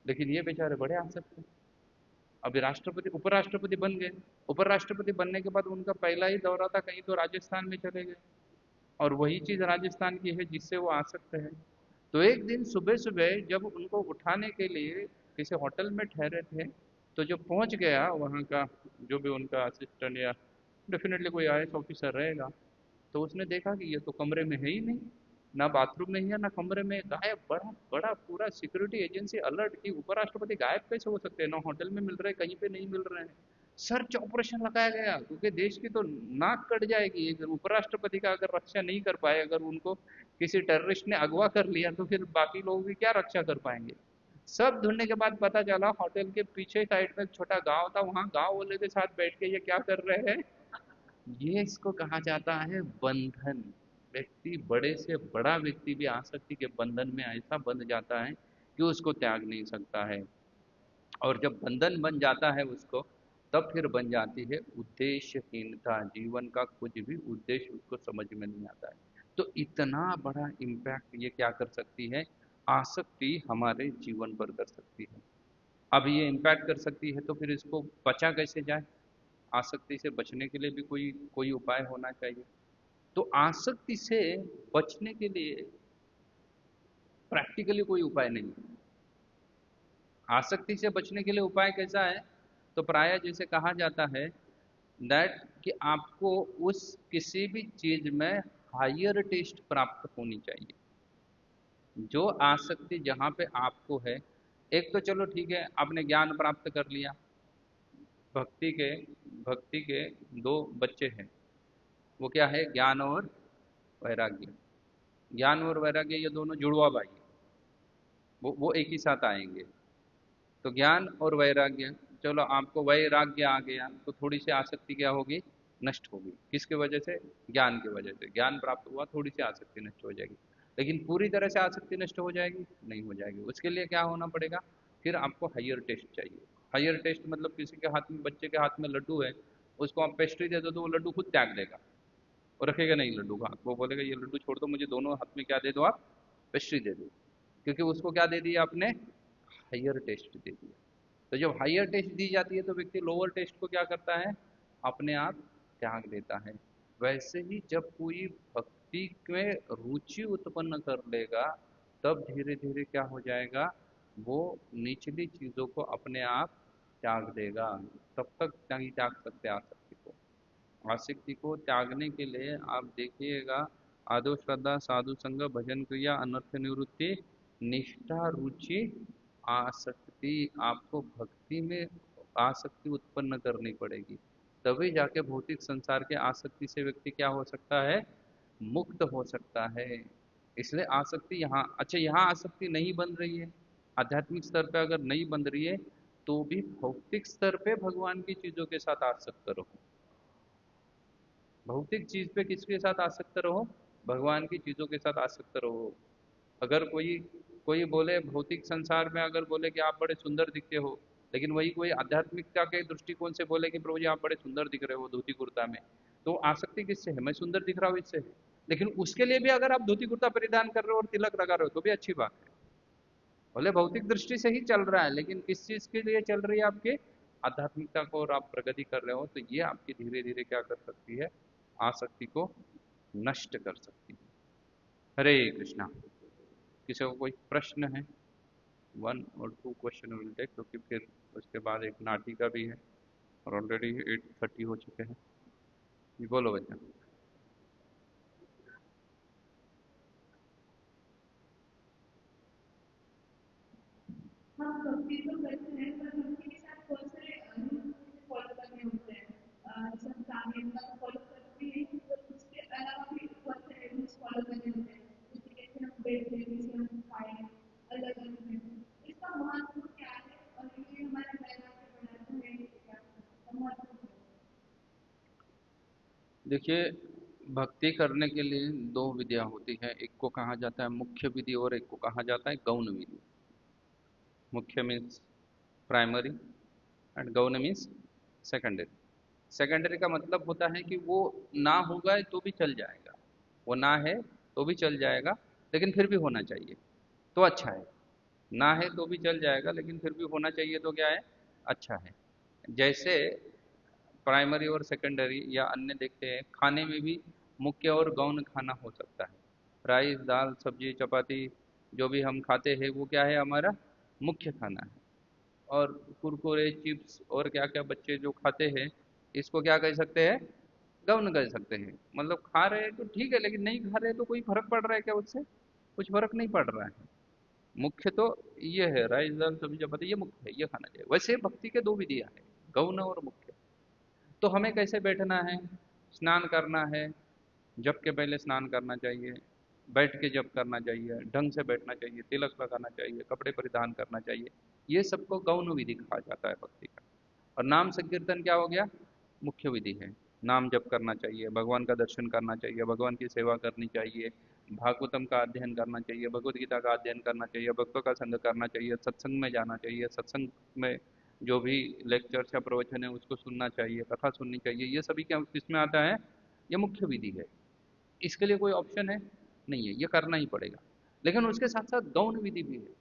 लेकिन ये बेचारे बड़े आसक्त हैं। अभी राष्ट्रपति उपराष्ट्रपति बन गए, उपराष्ट्रपति बनने के बाद उनका पहला ही दौरा था कहीं तो राजस्थान में चले गए, और वही चीज राजस्थान की है जिससे वो आसक्त है। तो एक दिन सुबह सुबह जब उनको उठाने के लिए किसी होटल में ठहरे थे, तो जब पहुंच गया वहाँ का जो भी उनका असिस्टेंट या डेफिनेटली कोई आईएएस ऑफिसर रहेगा, तो उसने देखा कि ये तो कमरे में है ही नहीं, ना बाथरूम में ही है ना कमरे में, गायब। बड़ा बड़ा पूरा सिक्योरिटी एजेंसी अलर्ट की उपराष्ट्रपति गायब कैसे हो सकते हैं, ना होटल में मिल रहे, कहीं पे नहीं मिल रहे हैं। सर्च ऑपरेशन लगाया गया, क्योंकि देश की तो नाक कट जाएगी अगर उपराष्ट्रपति का अगर रक्षा नहीं कर पाए, अगर उनको किसी टेररिस्ट ने अगवा कर लिया तो फिर बाकी लोग भी क्या रक्षा कर पाएंगे। सब ढूंढने के बाद पता चला होटल के पीछे साइड में एक छोटा गांव था, वहां गांव वाले के साथ बैठ के ये क्या कर रहे हैं, ये इसको कहा जाता है बंधन। व्यक्ति, बड़े से बड़ा व्यक्ति भी आसक्ति के बंधन में ऐसा बंध जाता है कि उसको त्याग नहीं सकता है। और जब बंधन बन जाता है उसको, तब फिर बन जाती है उद्देश्यहीनता, जीवन का कुछ भी उद्देश्य उसको समझ में नहीं आता है। तो इतना बड़ा इम्पैक्ट ये क्या कर सकती है, आसक्ति हमारे जीवन पर कर सकती है। अब ये इम्पैक्ट कर सकती है तो फिर इसको बचा कैसे जाए, आसक्ति से बचने के लिए भी कोई कोई उपाय होना चाहिए। तो आसक्ति से बचने के लिए प्रैक्टिकली कोई उपाय नहीं है। आसक्ति से बचने के लिए उपाय कैसा है, तो प्राय जैसे कहा जाता है दैट कि आपको उस किसी भी चीज में हायर टेस्ट प्राप्त होनी चाहिए। जो आसक्ति जहाँ पे आपको है, एक तो चलो ठीक है आपने ज्ञान प्राप्त कर लिया, भक्ति के भक्ति के दो बच्चे हैं, वो क्या है, ज्ञान और वैराग्य। ज्ञान और वैराग्य ये दोनों जुड़वा भाई हैं, वो एक ही साथ आएंगे। तो ज्ञान और वैराग्य, चलो आपको वैराग्य आ गया तो थोड़ी सी आसक्ति क्या होगी, नष्ट होगी। किसके वजह से, ज्ञान की वजह से। ज्ञान प्राप्त हुआ, थोड़ी सी आसक्ति नष्ट हो जाएगी। लेकिन पूरी तरह से आसक्ति नष्ट हो जाएगी, नहीं हो जाएगी। उसके लिए क्या होना पड़ेगा, फिर आपको हायर टेस्ट चाहिए। हायर टेस्ट मतलब किसी के हाथ में, बच्चे के हाथ में लड्डू है, उसको आप पेस्ट्री दे दो तो वो लड्डू खुद त्याग देगा, वो रखेगा नहीं लड्डू का हाथ, वो बोलेगा ये लड्डू छोड़ दो, मुझे दोनों हाथ में क्या दे दो आप, पेस्ट्री दे दो। क्योंकि उसको क्या दे दिया आपने, हायर टेस्ट दे दिया। तो जब हायर टेस्ट दी जाती है तो व्यक्ति लोअर टेस्ट को क्या करता है, अपने आप त्याग देता है। वैसे ही जब कोई भक्ति में रुचि उत्पन्न कर लेगा, तब धीरे धीरे क्या हो जाएगा, वो निचली चीजों को अपने आप त्याग देगा। तब तक नहीं त्याग सकते आसक्ति को। आसक्ति को त्यागने के लिए आप देखिएगा, आदो श्रद्धा साधु संग भजन क्रिया अनर्थ निवृत्ति निष्ठा रुचि आसक्ति, आपको भक्ति में आसक्ति उत्पन्न करनी पड़ेगी। तभी जाके भौतिक संसार के आसक्ति से व्यक्ति क्या हो सकता है, मुक्त हो सकता है। इसलिए आसक्ति यहाँ, अच्छा यहाँ आसक्ति नहीं बन रही है, आध्यात्मिक स्तर पे अगर नहीं बन रही है, तो भी भौतिक स्तर पे भगवान की चीजों के साथ आसक्त रहो। भौतिक चीज पे किसके साथ आसक्त रहो, भगवान की चीजों के साथ आसक्त रहो। अगर कोई कोई बोले भौतिक संसार में, अगर बोले कि आप बड़े सुंदर दिखते हो, लेकिन वही कोई आध्यात्मिकता के दृष्टिकोण से बोले कि प्रभु जी आप बड़े सुंदर दिख रहे हो धोती कुर्ता में, तो आसक्ति किससे है, मैं सुंदर दिख रहा हूँ इससे है। लेकिन उसके लिए भी अगर आप धोती कुर्ता परिधान कर रहे हो और तिलक लगा रहे हो तो भी अच्छी बात है। बोले भौतिक दृष्टि से ही चल रहा है, लेकिन किस चीज के लिए चल रही है, आपके आध्यात्मिकता को, और आप प्रगति कर रहे हो, तो ये आपकी धीरे धीरे क्या कर सकती है, आसक्ति को नष्ट कर सकती है। हरे कृष्णा। किसी को कोई प्रश्न है, 1 और 2 क्वेश्चन विल टेक, क्योंकि फिर उसके बाद एक नाटिका भी है और ऑलरेडी 8:30 हो चुके हैं। जी बोलो बच्चा। हाँ, भक्ति तो करते हैं पर भक्ति के साथ बहुत सारे रूल्स फॉलो करने होते हैं। जैसे हम कामयाबी को फॉलो देखिए, भक्ति करने के लिए दो विधियां होती है। एक को कहा जाता है मुख्य विधि और एक को कहा जाता है गौण विधि। मुख्य मीन्स प्राइमरी एंड गौण मीन्स सेकेंडरी। सेकेंडरी का मतलब होता है कि वो ना होगा तो भी चल जाएगा, वो ना है तो भी चल जाएगा, लेकिन फिर भी होना चाहिए तो अच्छा है। ना है तो भी चल जाएगा लेकिन फिर भी होना चाहिए तो क्या है, अच्छा है। जैसे प्राइमरी और सेकेंडरी या अन्य देखते हैं, खाने में भी मुख्य और गौण खाना हो सकता है। राइस दाल सब्जी चपाती जो भी हम खाते हैं वो क्या है, हमारा मुख्य खाना है। और कुरकुरे चिप्स और क्या क्या बच्चे जो खाते हैं, इसको क्या कह सकते हैं, गौण कह सकते हैं। मतलब खा रहे हैं तो ठीक है, लेकिन नहीं खा रहे हैं तो कोई फर्क पड़ रहा है क्या उससे? कुछ फर्क नहीं पड़ रहा है। मुख्य तो ये है, राइस दाल सब्जी चपाती ये मुख्य है, ये खाना चाहिए। वैसे भक्ति के दो विधियां हैं, गौण और मुख्य। तो हमें कैसे बैठना है, स्नान करना है, जप के पहले स्नान करना चाहिए, बैठ के जप करना चाहिए, ढंग से बैठना चाहिए, तिलक लगाना चाहिए, कपड़े परिधान करना चाहिए। ये सबको गौण विधि कहा जाता है भक्ति का। और नाम संकीर्तन क्या हो गया, मुख्य विधि है। नाम जप करना चाहिए, भगवान का दर्शन करना चाहिए, भगवान की सेवा करनी चाहिए, भागवतम का अध्ययन करना चाहिए, भगवत गीता का अध्ययन करना चाहिए, भक्तों का संग करना चाहिए, सत्संग में जाना चाहिए, सत्संग में जो भी लेक्चर्स या प्रवचन है उसको सुनना चाहिए, कथा सुननी चाहिए। ये सभी क्या किसमें आता है, ये मुख्य विधि है। इसके लिए कोई ऑप्शन है नहीं है, ये करना ही पड़ेगा। लेकिन उसके साथ साथ गौण विधि भी है।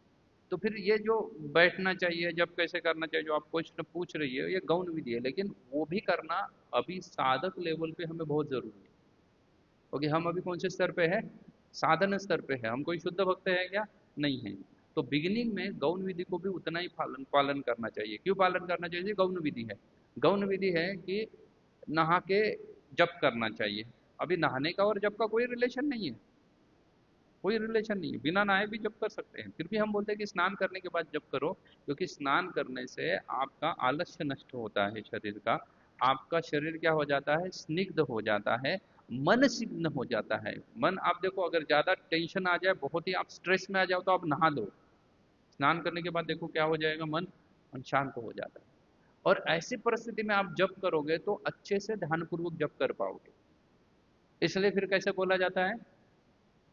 तो फिर ये जो बैठना चाहिए, जब कैसे करना चाहिए, जो आप क्वेश्चन पूछ रही है, ये गौण विधि है, लेकिन वो भी करना अभी साधक लेवल पे हमें बहुत जरूरी है। क्योंकि हम अभी कौन से स्तर पे है, साधन स्तर पे है। हम कोई शुद्ध भक्त है क्या, नहीं है। तो बिगिनिंग में गौण विधि को भी उतना ही पालन पालन करना चाहिए। क्यों पालन करना चाहिए, गौण विधि है। गौण विधि है कि नहा के जप करना चाहिए। अभी नहाने का और जप का कोई रिलेशन नहीं है, कोई रिलेशन नहीं है। बिना नहाए भी जप कर सकते हैं, फिर भी हम बोलते हैं कि स्नान करने के बाद जप करो। क्योंकि स्नान करने से आपका आलस्य नष्ट होता है शरीर का। आपका शरीर क्या हो जाता है, स्निग्ध हो जाता है, मन सिग्न हो जाता है। मन आप देखो, अगर ज्यादा टेंशन आ जाए, बहुत ही आप स्ट्रेस में आ जाओ, तो आप नहा लो। स्नान करने के बाद देखो क्या हो जाएगा, मन शांत हो जाता है। और ऐसी परिस्थिति में आप जप करोगे तो अच्छे से ध्यानपूर्वक जप कर पाओगे। इसलिए फिर कैसे बोला जाता है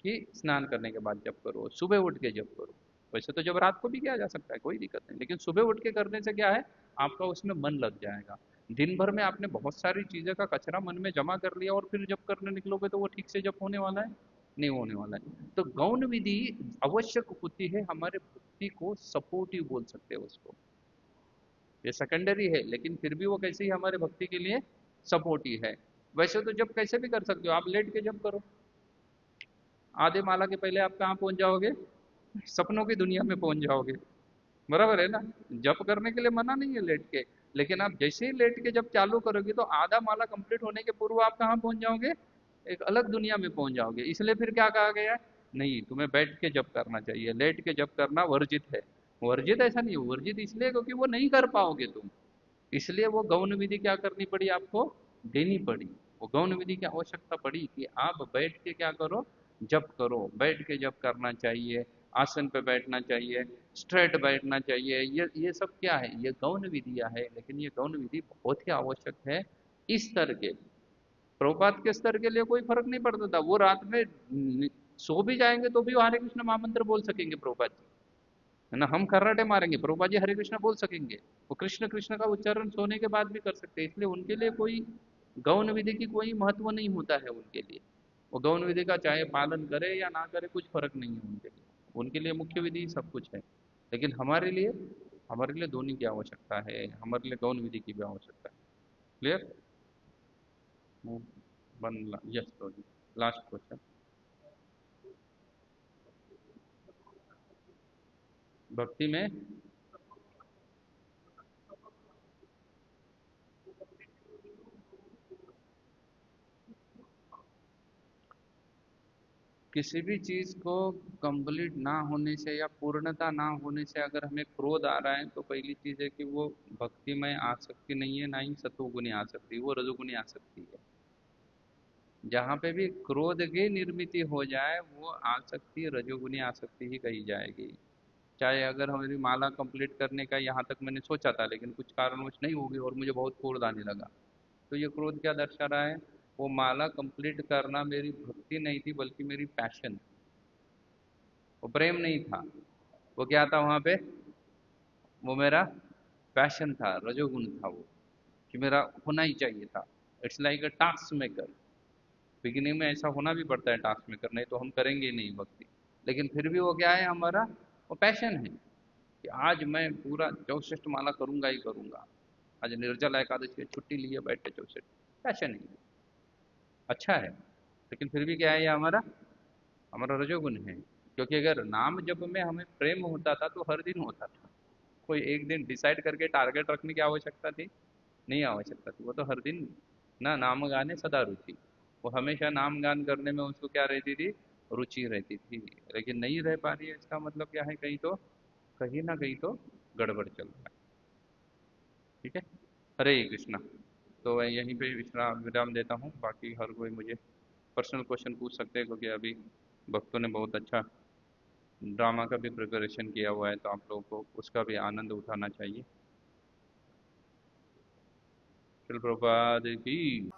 कि स्नान करने के बाद जप करो, सुबह उठ के जप करो। वैसे तो जब रात को भी किया जा सकता है, कोई दिक्कत नहीं, लेकिन सुबह उठ के करने से क्या है, आपका उसमें मन लग जाएगा। दिन भर में आपने बहुत सारी चीजें का कचरा मन में जमा कर लिया और फिर जब करने निकलोगे तो वो ठीक से जप होने वाला है, नहीं होने वाला है। तो गौण विधि आवश्यक होती है, हमारे भक्ति को सपोर्टिव बोल सकते हैं उसको। ये सेकेंडरी है लेकिन फिर भी वो कैसे ही हमारे भक्ति के लिए सपोर्टिव है। वैसे तो जब कैसे भी कर सकते हो, आप लेट के जब करो, आधे माला के पहले आप कहाँ पहुंच जाओगे, सपनों की दुनिया में पहुंच जाओगे। बराबर है ना। जप करने के लिए मना नहीं है लेट के, लेकिन आप जैसे ही लेट के जब चालू करोगे तो आधा माला कंप्लीट होने के पूर्व आप कहाँ पहुंच जाओगे, एक अलग दुनिया में पहुंच जाओगे। इसलिए फिर क्या कहा गया है, नहीं तुम्हें बैठ के जप करना चाहिए, लेट के जप करना वर्जित है। वर्जित ऐसा नहीं है, वर्जित इसलिए क्योंकि वो नहीं कर पाओगे तुम। इसलिए वो गौण विधि क्या करनी पड़ी आपको, देनी पड़ी। वो गौण विधि की आवश्यकता पड़ी कि आप बैठ के क्या करो, जप करो। बैठ के जप करना चाहिए, आसन पे बैठना चाहिए, स्ट्रेट बैठना चाहिए। ये सब क्या है, ये गौण विधियां है। लेकिन ये गौण विधि बहुत ही आवश्यक है इस स्तर के लिए। प्रभुपाद के स्तर के लिए कोई फर्क नहीं पड़ता था, वो रात में सो भी जाएंगे तो भी वो हरे कृष्ण महामंत्र बोल सकेंगे प्रभुपाद जी, है ना। हम खर्राटे मारेंगे, प्रभुपाद जी हरे कृष्ण बोल सकेंगे। वो कृष्ण कृष्ण का उच्चारण सोने के बाद भी कर सकते हैं। इसलिए उनके लिए कोई गौण विधि की कोई महत्व नहीं होता है उनके लिए। वो गौण विधि का चाहे पालन करे या ना करे, कुछ फर्क नहीं है उनके लिए। उनके लिए मुख्य विधि सब कुछ है। लेकिन हमारे लिए दोनों की आवश्यकता है, हमारे लिए गौण विधि की भी आवश्यकता है। Clear. One, yes last question. भक्ति में किसी भी चीज को कंप्लीट ना होने से या पूर्णता ना होने से अगर हमें क्रोध आ रहा है, तो पहली चीज है कि वो भक्ति में आसक्ति नहीं है, ना ही सतोगुनी आसक्ति, वो रजोगुनी आसक्ति है। जहाँ पे भी क्रोध की निर्मिति हो जाए वो आसक्ति रजोगुनी आसक्ति ही कही जाएगी। चाहे अगर हमारी माला कंप्लीट करने का यहाँ तक मैंने सोचा था, लेकिन कुछ कारणवश नहीं होगी और मुझे बहुत क्रोध आने लगा, तो ये क्रोध क्या दर्शा रहा है, वो माला कंप्लीट करना मेरी भक्ति नहीं थी, बल्कि मेरी पैशन, वो प्रेम नहीं था। वो क्या था वहाँ पे? वो मेरा पैशन था, रजोगुण था वो, कि मेरा होना ही चाहिए था। It's like a task maker. Beginning में ऐसा होना भी पड़ता है टास्क मेकर, नहीं तो हम करेंगे ही नहीं भक्ति। लेकिन फिर भी वो क्या है हमारा? वो पैशन है कि आज मैं पूरा 64 माला करूंगा ही करूंगा। आज निर्जला एकादशी है, छुट्टी लिए बैठे 64। पैशन है, अच्छा है। लेकिन फिर भी क्या है ये हमारा? हमारा रजोगुण है। क्योंकि अगर नाम जप में हमें प्रेम होता था तो हर दिन होता था। कोई एक दिन डिसाइड करके टारगेट रखने की आवश्यकता थी? नहीं आवश्यकता थी। वो तो हर दिन ना नाम गाने सदा रुचि, वो हमेशा नाम गान करने में उसको क्या रहती थी? रुचि रहती थी। लेकिन नहीं रह पा रही है, इसका मतलब क्या है? कहीं ना कहीं तो गड़बड़ चल रहा है। ठीक है। हरे कृष्णा। तो मैं यहीं पे विश्राम विराम देता हूँ। बाकी हर कोई मुझे पर्सनल क्वेश्चन पूछ सकते हैं, क्योंकि अभी भक्तों ने बहुत अच्छा ड्रामा का भी प्रिपरेशन किया हुआ है, तो आप लोगों को उसका भी आनंद उठाना चाहिए। शिल प्रभुपाद की